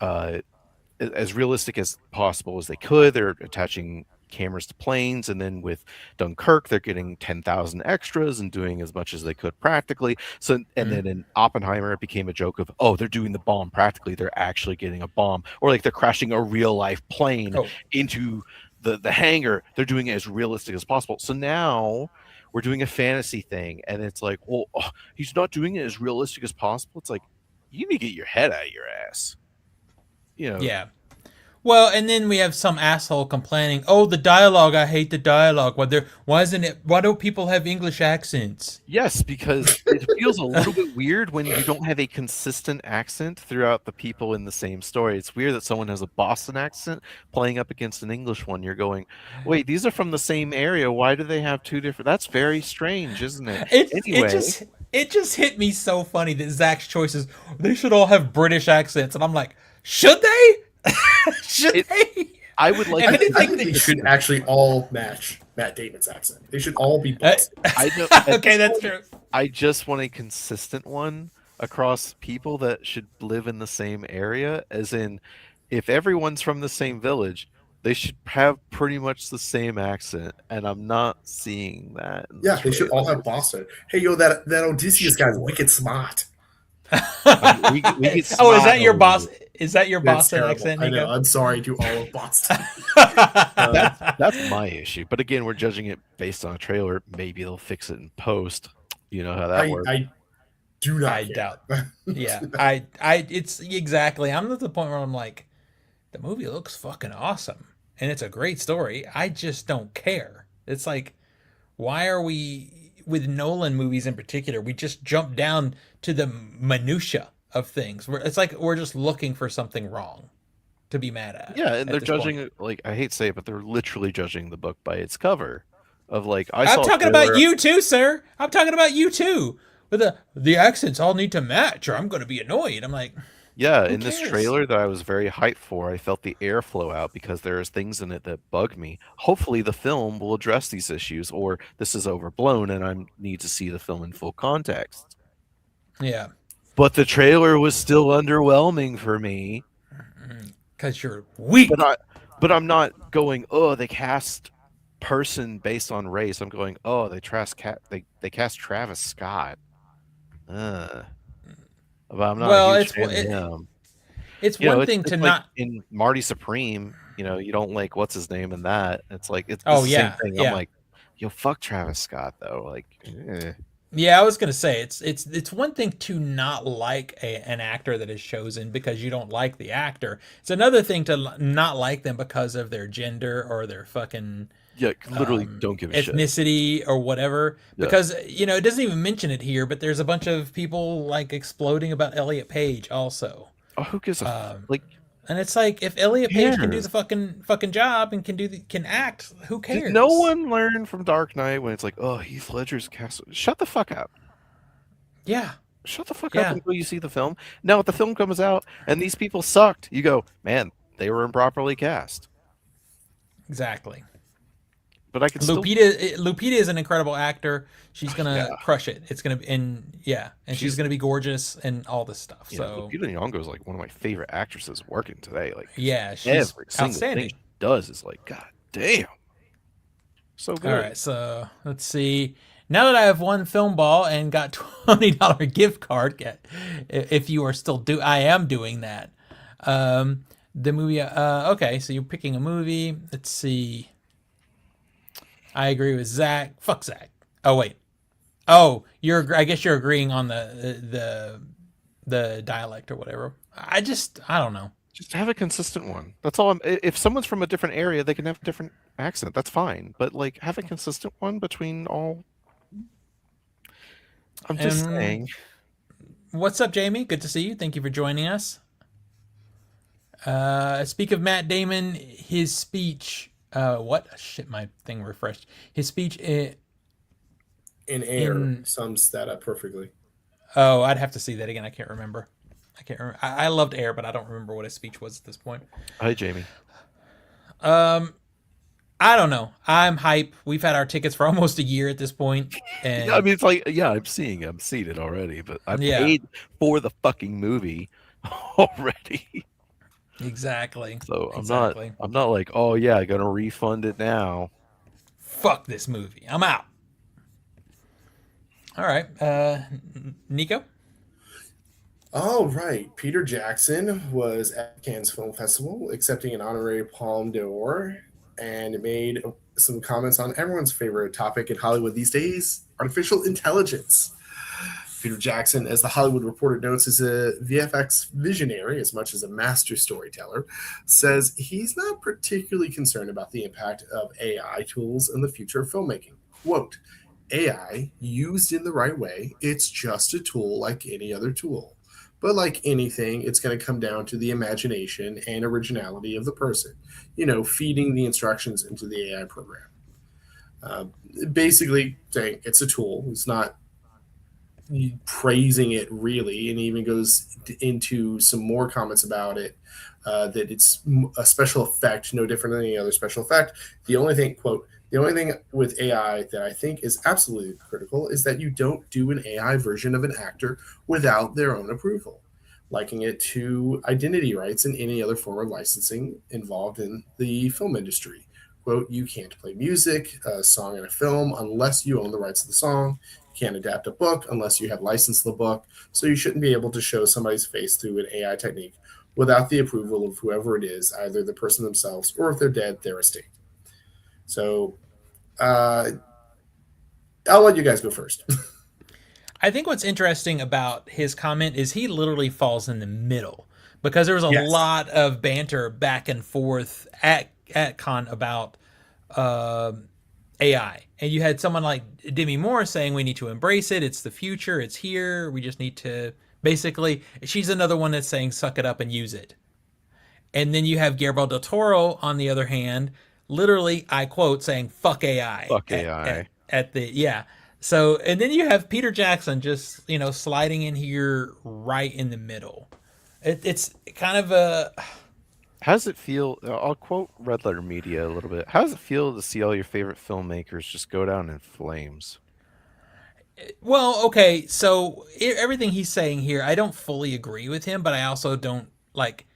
uh as realistic as possible as they could. They're attaching cameras to planes, and then with Dunkirk, they're getting 10,000 extras and doing as much as they could practically. So, and Mhm. then in Oppenheimer, it became a joke of, oh, they're doing the bomb practically. They're actually getting a bomb, or like they're crashing a real life plane Oh, into the hangar. They're doing it as realistic as possible. So now we're doing a fantasy thing, and it's like, well, oh, he's not doing it as realistic as possible. It's like, you need to get your head out of your ass. You know, yeah. Well, and then we have some asshole complaining, "Oh, the dialogue, I hate the dialogue. Why don't people have English accents?" yes, because it feels a little bit weird when you don't have a consistent accent throughout the people in the same story. It's weird that someone has a Boston accent playing up against an English one. You're going, wait, these are from the same area. Why do they have two different? That's very strange, isn't it? It Anyway, just hit me so funny that Zach's choices, they should all have British accents, and I'm like, should they? Should It- they? I would like If I to think anything, they they should actually all match Matt Damon's accent. They should all be Uh, Boston. I know, at okay, this that's point, true. I just want a consistent one across people that should live in the same area, as in, if everyone's from the same village, they should have pretty much the same accent, and I'm not seeing that in the Yeah, they should all have trailers. Boston. Hey, yo, that Odysseus guy's Sure. wicked smart. I mean, we get Oh, is smart that your over boss? here. Is that your That's Boston terrible. accent, I know. Nico? I'm sorry to all of Boston. That's my issue. But again, we're judging it based on a trailer. Maybe they'll fix it in post. You know how that works. I do not I care. doubt. Yeah, it's exactly. I'm at the point where I'm like, the movie looks fucking awesome, and it's a great story. I just don't care. It's like, why are we with Nolan movies in particular? We just jump down to the minutia of things. It's like we're just looking for something wrong to be mad at. Yeah, and At they're this point. judging it, like, I hate to say it, but they're literally judging the book by its cover. Of like, I I'm saw a talking about trailer. you too, sir. I'm talking about you too. With the accents all need to match, or I'm going to be annoyed. I'm like, Yeah, who in this cares? trailer that I was very hyped for, I felt the airflow out because there's things in it that bug me. Hopefully, the film will address these issues, or this is overblown and I need to see the film in full context. Yeah, But the trailer was still underwhelming for me. because you're But weak. I, but I'm not going, oh, they cast person based on race. I'm going, oh, they cast Travis Scott. Uh, but I'm not a Well, huge fan of him. it's You know, one thing to it's like not. in Marty Supreme, you know, you don't like what's his name in that. It's like it's Oh the same yeah, thing. I'm yeah. like, yo, fuck Travis Scott though. Like, Yeah, I was gonna say it's one thing to not like an actor that is chosen because you don't like the actor. It's another thing to not like them because of their gender or their fucking yeah, literally don't give a shit. ethnicity or whatever. Yeah. Because it doesn't even mention it here, but there's a bunch of people like exploding about Elliot Page also. Oh, who gives a like? And it's like if Elliot Who Page can do the cares? fucking job and can act, who Did no cares? one learn from Dark Knight when it's like, oh, Heath Ledger's cast? Shut the fuck up. Yeah, Shut the fuck up yeah, until you see the film. Now, if the film comes out and these people sucked, you go, man, they were improperly cast. exactly. But I could still, Lupita is an incredible actor. She's yeah, gonna crush it. It's gonna be and yeah, and she's she's gonna be gorgeous and all this stuff. yeah, So Lupita Nyong'o is like one of my favorite actresses working today. Like yeah, she's every single thing outstanding. she does is like, god damn, so All good. right, so let's see. Now that I have won Film Ball and got $20 gift card, if you are still I am doing that. The movie. Okay, so you're picking a movie. Let's see. I agree with Zach. Fuck Zach. Oh wait. Oh, I guess you're agreeing on the dialect or whatever. I don't know. Just have a consistent one. That's all. If someone's from a different area, they can have a different accent. That's fine. But like, have a consistent one between all. I'm just And saying. what's up, Jamie? Good to see you. Thank you for joining us. Speak of Matt Damon, his speech. What shit? My thing refreshed. His speech In Air in. sums that up perfectly. Oh, I'd have to see that again. I can't remember. I can't remember. I loved Air, but I don't remember what his speech was at this point. Hi, Jamie. I don't know. I'm hype. We've had our tickets for almost a year at this point, Yeah, I and mean, it's like, yeah, I'm seeing it already, but I yeah, paid for the fucking movie already. exactly, So exactly. I'm not like, oh yeah, I'm gonna refund it now. Fuck this movie. I'm out. All right, Nico. All right. Peter Jackson was at Cannes Film Festival accepting an honorary Palme d'Or and made some comments on everyone's favorite topic in Hollywood these days, artificial intelligence. Peter Jackson, as the Hollywood Reporter notes, is a VFX visionary as much as a master storyteller, says he's not particularly concerned about the impact of AI tools in the future of filmmaking. Quote, AI, used in the right way, it's just a tool like any other tool. But like anything, it's going to come down to the imagination and originality of the person, feeding the instructions into the AI program. Uh, Basically saying it's a tool. It's not praising it really, and even goes into some more comments about it, that it's a special effect, no different than any other special effect. The only thing, quote, the only thing with AI that I think is absolutely critical is that you don't do an AI version of an actor without their own approval, liking it to identity rights and any other form of licensing involved in the film industry. Quote, you can't play music, a song in a film unless you own the rights to the song. You can't adapt a book unless you have licensed the book. So you shouldn't be able to show somebody's face through an AI technique without the approval of whoever it is, either the person themselves or if they're dead, their estate. So uh, I'll let you guys go first. I think what's interesting about his comment is he literally falls in the middle because there was a Yes. lot of banter back and forth at Con about AI, and you had someone like Demi Moore saying we need to embrace it. It's the future. It's here. We just need to basically. She's another one that's saying suck it up and use it. And then you have Guillermo del Toro on the other hand, literally, I quote, saying "fuck AI" Fuck AI. at the yeah. So and then you have Peter Jackson just sliding in here right in the middle. It's kind of a How does it feel? I'll quote Red Letter Media a little bit. How does it feel to see all your favorite filmmakers just go down in flames? well, okay. So everything he's saying here, I don't fully agree with him, but I also don't like.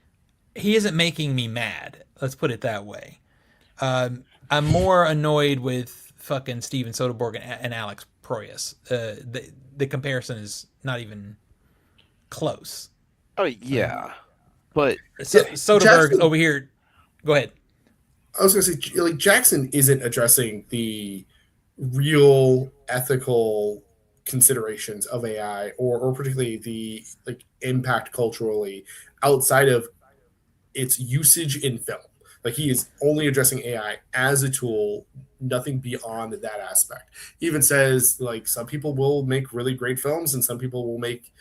He isn't making me mad. Let's put it that way. I'm more annoyed with fucking Steven Soderbergh and Alex Proyas. The comparison is not even close. Oh yeah, but So Yeah, Soderbergh Jackson. over here. Go ahead. I was gonna say, like, Jackson isn't addressing the real ethical considerations of AI, or particularly the like impact culturally outside of its usage in film. Like, he is only addressing AI as a tool, nothing beyond that aspect. He even says like some people will make really great films and some people will make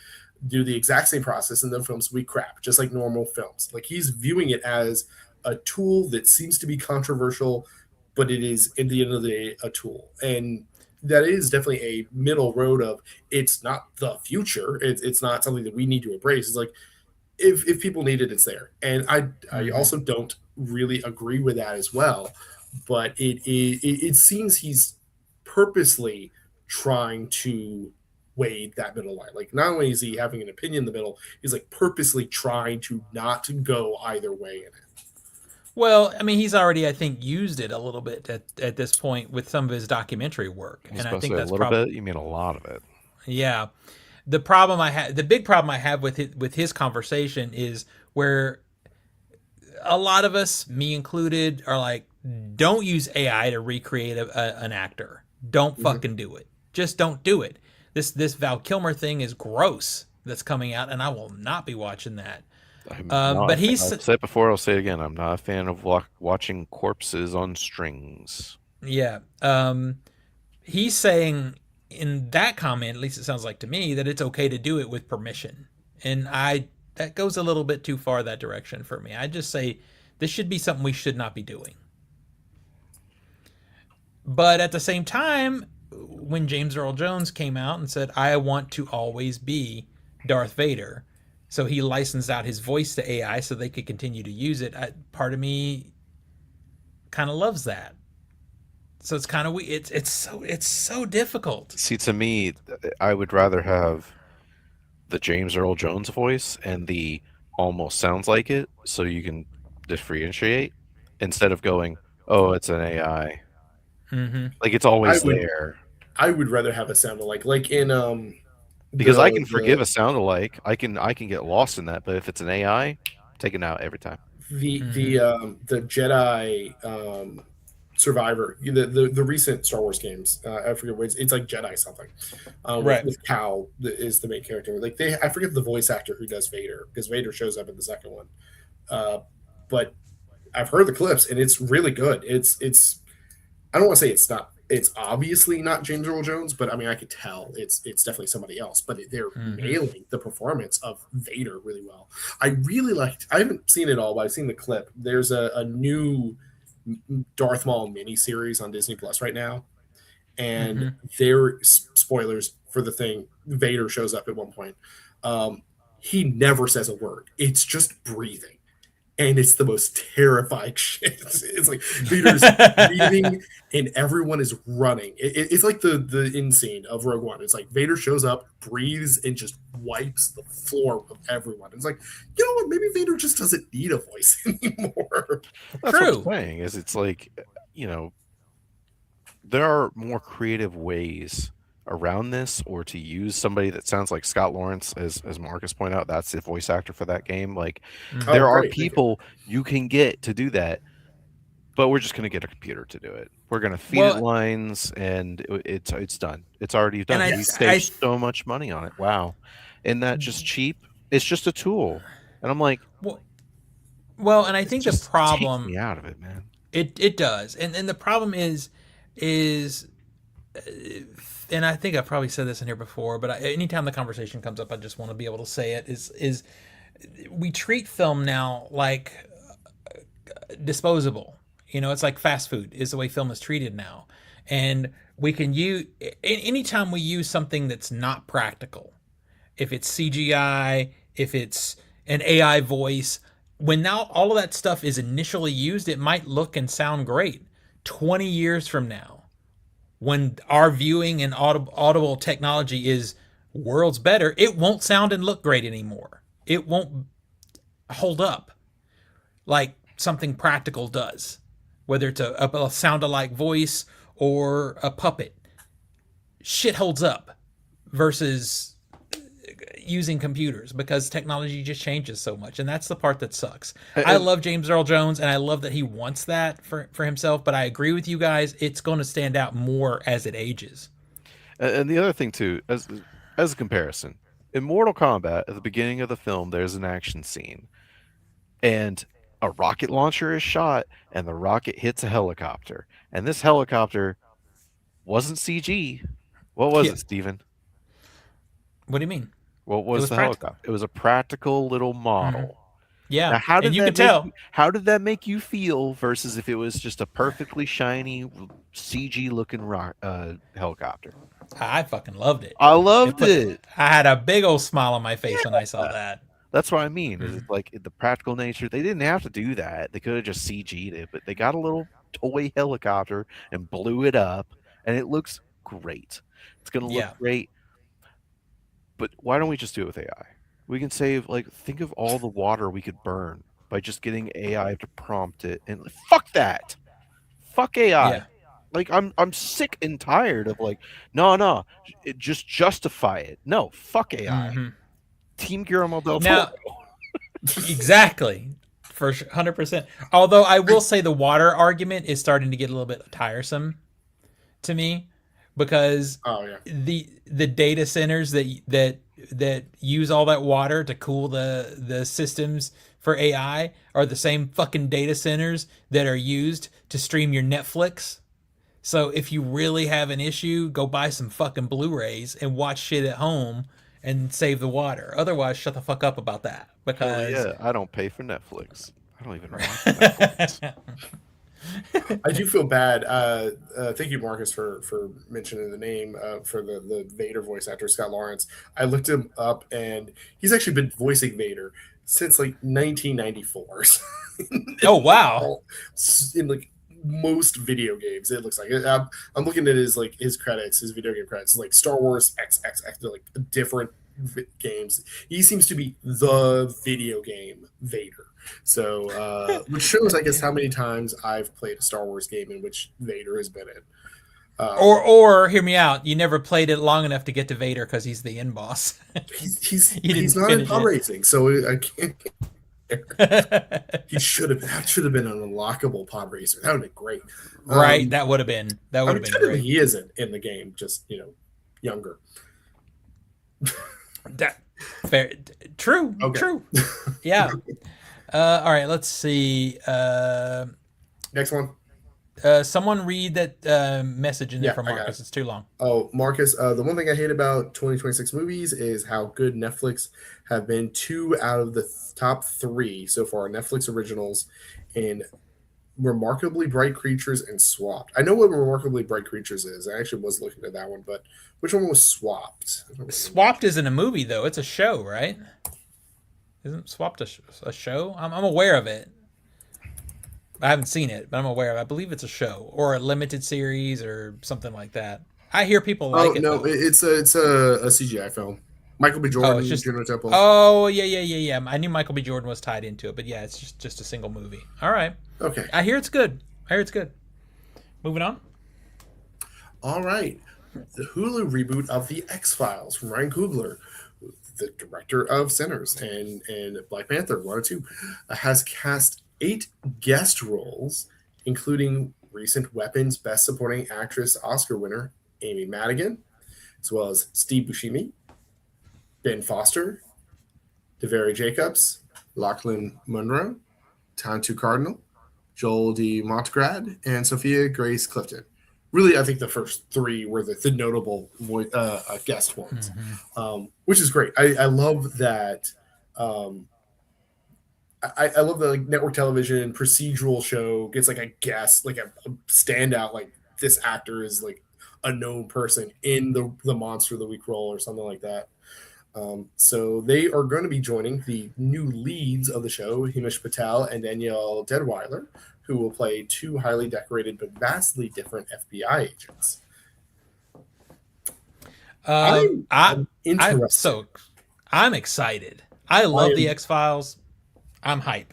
do the exact same process and the films we crap, just like normal films. Like, he's viewing it as a tool that seems to be controversial, but it is at the end of the day a tool. And that is definitely a middle road of it's not the future. It's not something that we need to embrace. It's like if people need it, it's there. And I Mm-hmm. also don't really agree with that as well. But it seems he's purposely trying to wade that middle line. Like, not only is he having an opinion in the middle, he's like purposely trying to not to go either way in it. Well, I mean, he's already, I think, used it a little bit at this point with some of his documentary work, I was and I about to say think a that's little probably bit. You mean a lot of it? yeah. The big problem I have with his conversation is where a lot of us, me included, are like, don't use AI to recreate an actor. Don't Mhm. fucking do it. Just don't do it. This Val Kilmer thing is gross. That's coming out, and I will not be watching that. I'm not. But he's I've said it before. I'll say it again. I'm not a fan of watching corpses on strings. yeah. He's saying in that comment, at least it sounds like to me, that it's okay to do it with permission. And I that goes a little bit too far that direction for me. I just say this should be something we should not be doing. But at the same time, when James Earl Jones came out and said, I want to always be Darth Vader, so he licensed out his voice to AI so they could continue to use it, part of me kind of loves that. So it's kind of it's so difficult. See, to me, I would rather have the James Earl Jones voice and the almost sounds like it, so you can differentiate instead of going, "Oh, it's an AI." Mm-hmm. Like it's I always would there. I would rather have a sound like in Because I the can forgive a sound alike. I can get lost in that, but if it's an AI, take it out every time. Mm-hmm. the Jedi Survivor, the recent Star Wars games. I forget what it's like Jedi something. Right. With Cal is the main character. Like, I forget the voice actor who does Vader, because Vader shows up in the second one. Uh, but I've heard the clips and it's really good. It's I don't want to say it's obviously not James Earl Jones, but I mean I could tell it's definitely somebody else. But they're Mm-hmm. nailing the performance of Vader really well. I really liked. I haven't seen it all, but I've seen the clip. There's a new Darth Maul mini series on Disney Plus right now, and Mm-hmm. there spoilers for the thing. Vader shows up at one point. Um, he never says a word. It's just breathing, and it's the most terrifying shit. It's like Vader's breathing and everyone is running. It's like the end scene of Rogue One. It's like Vader shows up, breathes, and just wipes the floor of everyone. It's like, you know what? Maybe Vader just doesn't need a voice anymore. That's what I'm True. saying. Is it's like, you know, there are more creative ways around this, or to use somebody that sounds like Scott Lawrence, as Marcus pointed out, that's the voice actor for that game. Like, Oh, Mm-hmm. there are great. Thank you. people you can get to do that, but we're just going to get a computer to do it. We're going to feed it Well, lines, and it's done. It's already and done. We saved so much money on it. Wow, and that just cheap. It's just a tool, and I'm like, well, well, and I it think the just takes problem me out of it, man. it does, and the problem is, and I think I've probably said this in here before, but anytime the conversation comes up, I just want to be able to say it. Is we treat film now like disposable. You know, it's like fast food is the way film is treated now. And we can use anytime we use something that's not practical, if it's CGI, if it's an AI voice, when now all of that stuff is initially used, it might look and sound great. 20 years from now, when our viewing and audible technology is worlds better, it won't sound and look great anymore. It won't hold up like something practical does, whether it's a sound alike voice or a puppet. Shit holds up versus using computers because technology just changes so much, and that's the part that sucks. I And, love James Earl Jones, and I love that he wants that for himself, but I agree with you guys, it's going to stand out more as it ages. and the other thing too, as a comparison, in Mortal Kombat, at the beginning of the film, there's an action scene, and a rocket launcher is shot, and the rocket hits a helicopter, and this helicopter wasn't CG. What was Yeah. it, Steven? What do you mean? What It was was the practical. helicopter? It was a practical little Hmm. model. Now, Yeah, how and did you that could make tell. you? How did that make you feel versus if it was just a perfectly shiny CG looking helicopter? I fucking loved it. I It loved put it. I had a big old smile on my face when I saw Yeah. that. That's what I mean. Is Mhm. it's like the practical nature. They didn't have to do that. They could have just CG'd it, but they got a little toy helicopter and blew it up, and it looks great. It's gonna look Yeah, great. But why don't we just do it with AI? We can save think of all the water we could burn by just getting AI to prompt it and fuck that. Fuck AI. yeah. I'm sick and tired of no, just justify it. No, fuck AI. Hmm. Team Guillermo del Toro. Now, exactly, for 100%. Although I will say the water argument is starting to get a little bit tiresome to me because Oh yeah. the data centers that use all that water to cool the systems for AI are the same fucking data centers that are used to stream your Netflix. So if you really have an issue, go buy some fucking Blu-rays and watch shit at home and save the water. Otherwise, shut the fuck up about that Hell because yeah, I don't pay for Netflix. I don't even watch Netflix. I do feel bad. Thank you, Marcus, for mentioning the name for the Vader voice actor, Scott Lawrence. I looked him up, and he's actually been voicing Vader since like 1994. oh wow. All- in like most video games, it looks like I'm looking at his credits, his video game credits, like Star Wars X X X, like different games. He seems to be the video game Vader. So, which shows, I guess, how many times I've played a Star Wars game in which Vader has been in. Or hear me out. You never played it long enough to get to Vader because he's the end boss. You He's didn't not in finish pod it. racing, so I can't. He should have. That should have been an unlockable pod racer. That would have been great. Right, Um, that I would have mean, been technically, great. he isn't in the game, just younger. That fair, true, Okay. true. Yeah. All right. Let's see. Next one. Someone read that message in there Yeah, from I got it. Marcus. It's too long. Oh, Marcus, the one thing I hate about 2026 movies is how good Netflix have been. Two out of the top three so far Netflix originals in Remarkably Bright Creatures and Swapped. I know what Remarkably Bright Creatures is. I actually was looking at that one, but which one was Swapped? I don't remember. Swapped isn't a movie though; it's a show, right? Isn't Swapped a show? I'm aware of it. I haven't seen it, but I'm aware of it. I believe it's a show or a limited series or something like that. I hear people Oh like it no, though. it's a CGI film. Michael B. Oh, it's Jordan, just. Juno Temple. Oh yeah. I knew Michael B. Jordan was tied into it, but yeah, it's just a single movie. All right. Okay, I hear it's good. I hear it's good. Moving on. all right. The Hulu reboot of The X Files from Ryan Coogler, the director of Sinners and Black Panther 1 and 2, has cast 8 guest roles, including recent Weapons Best Supporting Actress Oscar winner Amy Madigan, as well as Steve Buscemi, Ben Foster, DeVary Jacobs, Lachlan Monroe, Tantu Cardinal, Joel D. Montgrad, and Sophia Grace Clifton. Really, I think the first 3 were the notable guest ones, Mm-hmm. which is great. I love that um, I love the like network television procedural show gets like a guest, like a standout, like this actor is like a known person in the Monster of the Week role or something like that. So they are going to be joining the new leads of the show, Himesh Patel and Danielle Deadweiler, who will play two highly decorated but vastly different FBI agents. Um, I'm, I I'm I interested. so I'm excited. I I love the am. X Files. I'm hype.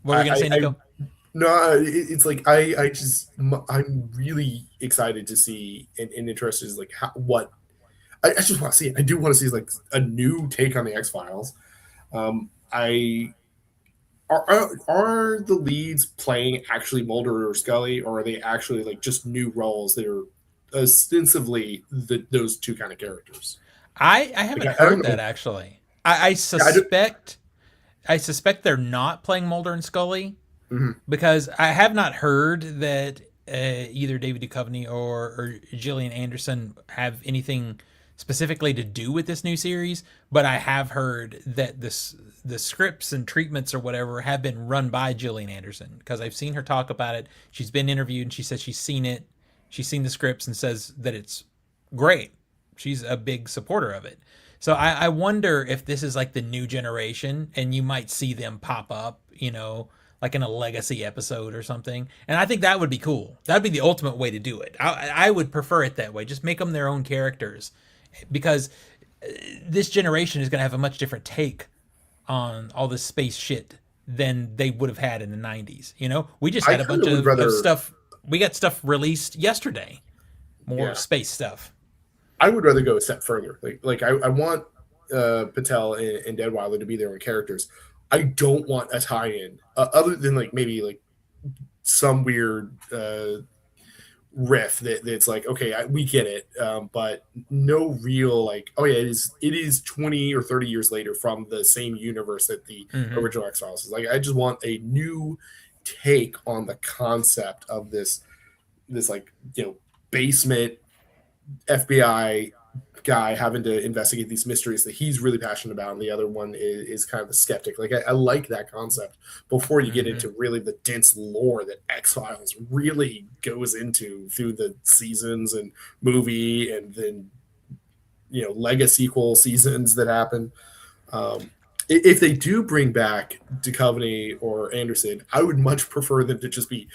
What were you gonna I, say, I Nico? no, it's like I'm really excited to see and interested is like what I just want to see it. I do want to see like a new take on the X Files. I are the leads playing actually Mulder or Scully, or are they actually like just new roles that are ostensibly those two kind of characters? I haven't Like I don't heard that know. actually. I Yeah, I don't. suspect they're not playing Mulder and Scully Mhm. because I have not heard that either David Duchovny or Gillian Anderson have anything specifically to do with this new series. But I have heard that the scripts and treatments or whatever have been run by Gillian Anderson because I've seen her talk about it. She's been interviewed and she says she's seen it. She's seen the scripts and says that it's great. She's a big supporter of it. So I wonder if this is like the new generation and you might see them pop up, like in a legacy episode or something. And I think that would be cool. That'd be the ultimate way to do it. I would prefer it that way. Just make them their own characters because this generation is going to have a much different take on all this space shit than they would have had in the 90s. We just I had a kind bunch of would of rather. stuff. We got stuff released yesterday, more Yeah, space stuff. I would rather go a step further. Like I want Patel and Deadweiler to be their own characters. I don't want a tie-in other than like maybe like some weird riff that's like okay we get it but no real like oh yeah it is 20 or 30 years later from the same universe that the Hmm. original X-Files is. Like I just want a new take on the concept of this like basement FBI guy having to investigate these mysteries that he's really passionate about, and the other one is kind of the skeptic. Like I like that concept before you get Hmm. into really the dense lore that X Files really goes into through the seasons and movie, and then Lega sequel seasons that happen. Um, if they do bring back Duchovny or Anderson, I would much prefer them to just be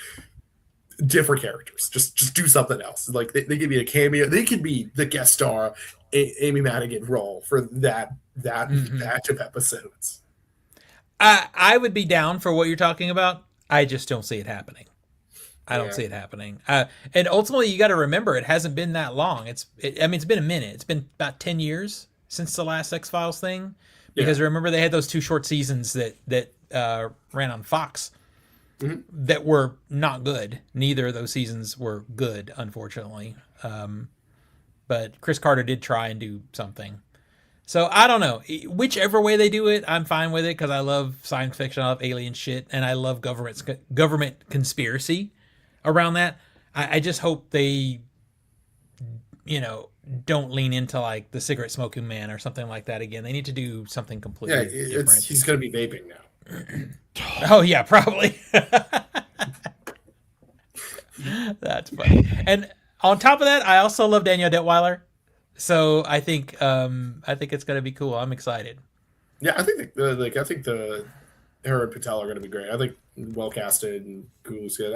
different characters. Just do something else. Like they could be a cameo. They could be the guest star Amy Madigan role for that Hmm. batch of episodes. I would be down for what you're talking about. I just don't see it happening. I don't Yeah. see it happening. And ultimately, you got to remember, it hasn't been that long. I mean, it's been a minute. It's been about 10 years since the last X Files thing. Yeah. Because remember, they had those two short seasons that ran on Fox Mhm. that were not good. Neither of those seasons were good, unfortunately. But Chris Carter did try and do something. So I don't know. Whichever way they do it, I'm fine with it because I love science fiction, I love alien shit, and I love government conspiracy around that. I just hope they, you know, don't lean into like the cigarette smoking man or something like that again. They need to do something Yeah. completely It's different. he's gonna be vaping now. Oh yeah, probably. That's funny. And on top of that, I also love Daniel Detweiler. So I think it's gonna be cool. I'm excited. Yeah, I think the her and Patel are gonna be great. I think well casted and cool's good.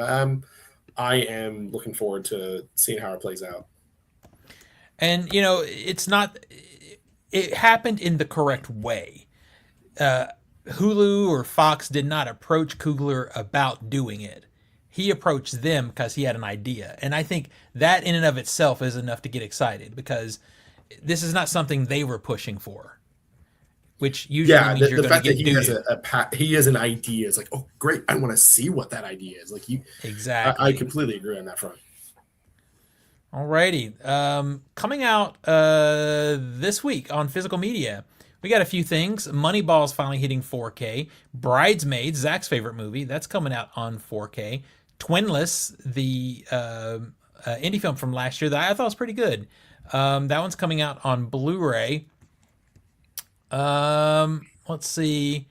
I am looking forward to seeing how it plays out. And it's not. It happened in the correct way. Hulu or Fox did not approach Coogler about doing it. He approached them because he had an idea, and I think that in and of itself is enough to get excited because this is not something they were pushing for, which usually Yeah, means you're the going to fact that get he has doo-doo. he has an idea is like, oh great, I want to see what that idea is. Like I Exactly. completely agree on that front. Alrighty. Coming out this week on physical media, we got a few things. Moneyball's finally hitting 4K. Bridesmaids, Zach's favorite movie, that's coming out on 4K. Twinless, the indie film from last year that I thought was pretty good. That one's coming out on Blu-ray. Let's see.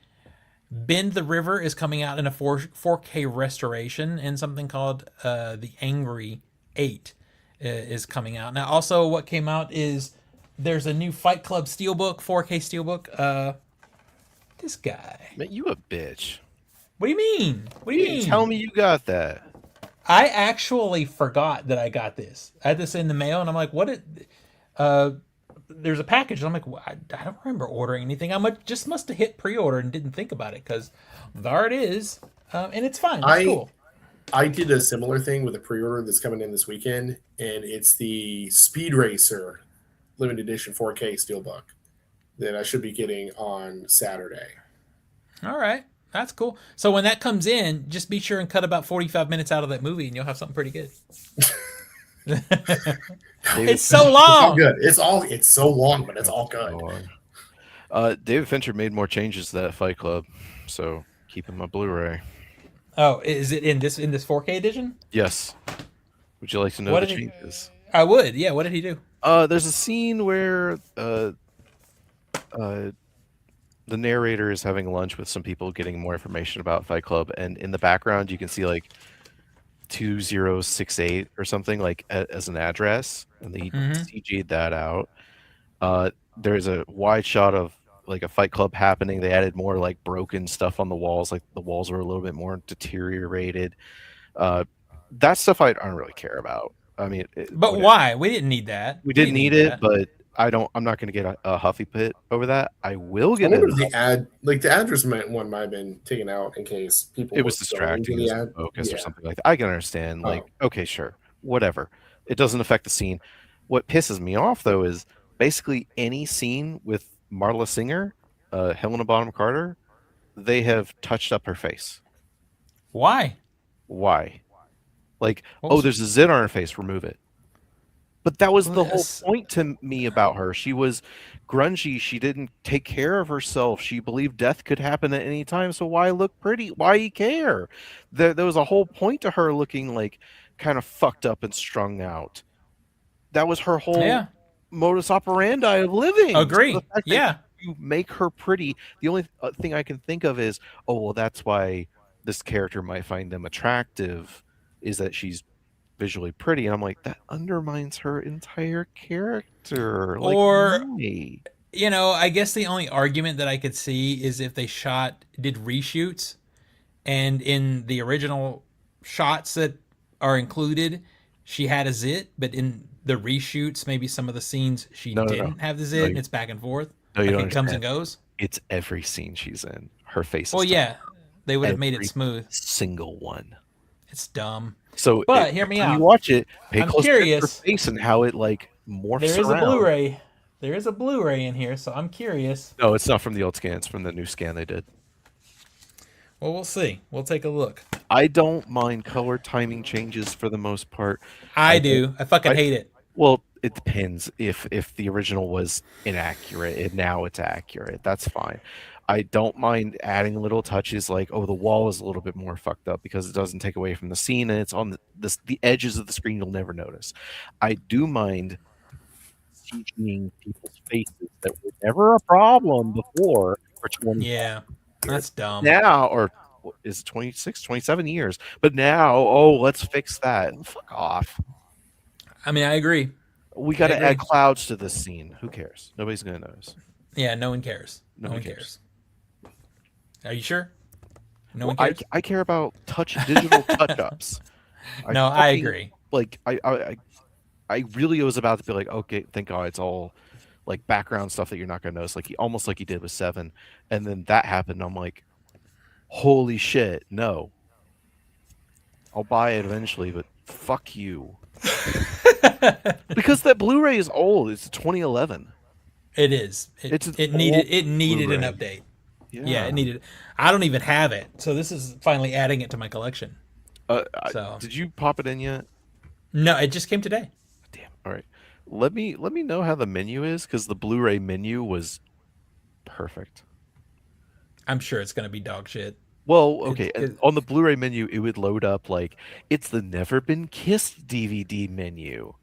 Bend the River is coming out in a 4K restoration, and something called The Angry 8 is coming out. Now, also, what came out is there's a new Fight Club Steelbook, 4K Steelbook. This guy. Man, you a bitch. What do you mean? What do You you didn't tell mean? me you got that. I actually forgot that I got this. I had this in the mail, and I'm like, what? Uh, there's a package. And I'm like, I don't remember ordering anything. Just must have hit pre-order and didn't think about it because there it is, and it's fine. It's I cool. I did a similar thing with a pre-order that's coming in this weekend, and it's the Speed Racer limited edition 4K Steelbook that I should be getting on Saturday. All right, that's cool. So when that comes in, just be sure and cut about 45 minutes out of that movie, and you'll have something pretty good. David It's so It's all long. good. It's so long, but it's all good. David Fincher made more changes to that Fight Club, so keep him a Blu-ray. Oh, is it in this 4K edition? Yes. Would you like to know What the did he? changes? I would. Yeah. What did he do? There's a scene where the narrator is having lunch with some people getting more information about Fight Club, and in the background you can see like 2068 or something like as an address, and they CG'd that out. There's a wide shot of like a Fight Club happening. They added more like broken stuff on the walls, like the walls are a little bit more deteriorated. That stuff I don't really care about. I mean, But whatever. why? We didn't need that. We didn't need it, that. but I'm not going to get a huffy pit over that. I will I get wonder it. if the address one might have been taken out in case people It was were going to distracting the as ad. focus or Yeah. something like that. I can understand. Like, okay, sure, whatever. It doesn't affect the scene. What pisses me off though is basically any scene with Marla Singer, Helena Bonham Carter, they have touched up her face. Why? Why? Like, What oh, was- there's a zit on her face, remove it. But that was the whole Yes. point to me about her. She was grungy. She didn't take care of herself. She believed death could happen at any time. So why look pretty? Why care? There was a whole point to her looking like kind of fucked up and strung out. That was her whole Yeah. modus operandi of living. Agree. So the fact that Yeah. you make her pretty. The only thing I can think of is, oh, well, that's why this character might find them attractive, is that she's visually pretty. And I'm like, that undermines her entire character. Like, Or why? I guess the only argument that I could see is if they did reshoots, and in the original shots that are included, she had a zit, but in the reshoots, maybe some of the scenes she No. didn't have the zit, No, and it's back and forth. No, you like don't it comes understand. and goes. It's every scene she's in. Her face Well, is yeah, they would have made it every smooth. single one. It's dumb. So, But hear me when out. you watch it, pay I'm close attention to curious. her face and how it like morphs There is around. a Blu-ray. There is a Blu-ray in here, so I'm curious. No, it's not from the old scan. It's from the new scan they did. Well, we'll see. We'll take a look. I don't mind color timing changes for the most part. I do. I fucking hate it. Well, it depends. If the original was inaccurate and now it's accurate, that's fine. I don't mind adding little touches like, oh, the wall is a little bit more fucked up because it doesn't take away from the scene and it's on the edges of the screen you'll never notice. I do mind CGing people's faces that were never a problem before for 20 Yeah, that's dumb. now, or is it 26, 27 years? But now, oh, let's fix that. Fuck off. I mean, I agree. We got to agree. add clouds to this scene. Who cares? Nobody's going to notice. Yeah, no one cares. No one cares. Are you sure? No one cares. I care about digital touch-ups. No, I agree. Like, I really was about to be like, okay, thank God it's all like background stuff that you're not going to notice, like almost like he did with 7. And then that happened. I'm like, holy shit, no. I'll buy it eventually, but fuck you. Because that Blu-ray is old. It's 2011. It is. It's It needed an Blu-ray. update. Yeah, it needed. I don't even have it, so this is finally adding it to my collection. So Did you pop it in yet? no, it just came today. Damn. All right. Let me know how the menu is, because the Blu-ray menu was perfect. I'm sure it's gonna be dog shit. Well, okay. It- On the Blu-ray menu, it would load up like it's the Never Been Kissed DVD menu,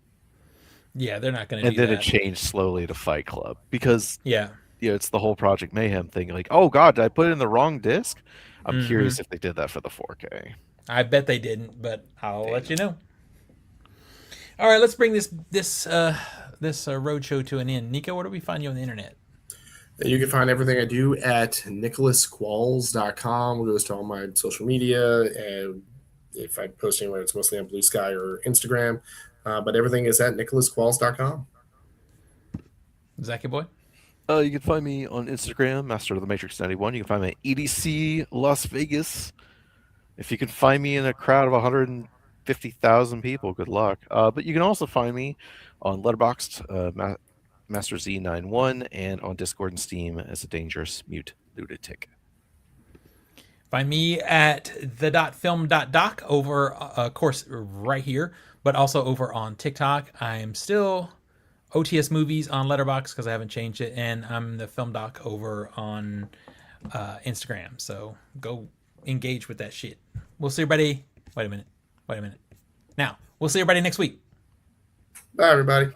Yeah, they're not gonna and do then that. it changed slowly to Fight Club because Yeah, yeah, it's the whole Project Mayhem thing. Like, oh God, did I put it in the wrong disc? I'm Hmm. curious if they did that for the 4K. I bet they didn't, but I'll let you Damn. know. All right, let's bring this roadshow to an end. Nico, where do we find you on the internet? And you can find everything I do at nicholasqualls.com. It goes to all my social media. And if I post anywhere, it's mostly on Blue Sky or Instagram. But everything is at nicholasqualls.com. Zachy boy. You can find me on Instagram, Master of the Matrix 91. You can find me at EDC Las Vegas. If you can find me in a crowd of 150,000 people, good luck. But you can also find me on Letterboxd, Master Z91, and on Discord and Steam as a dangerous mute lunatic. Find me at the.film.doc over, of course, right here, but also over on TikTok. I am still OTS Movies on Letterboxd because I haven't changed it, and I'm the Film Doc over on Instagram. So go engage with that shit. We'll see everybody. Wait a minute. Now, we'll see everybody next week. Bye, everybody.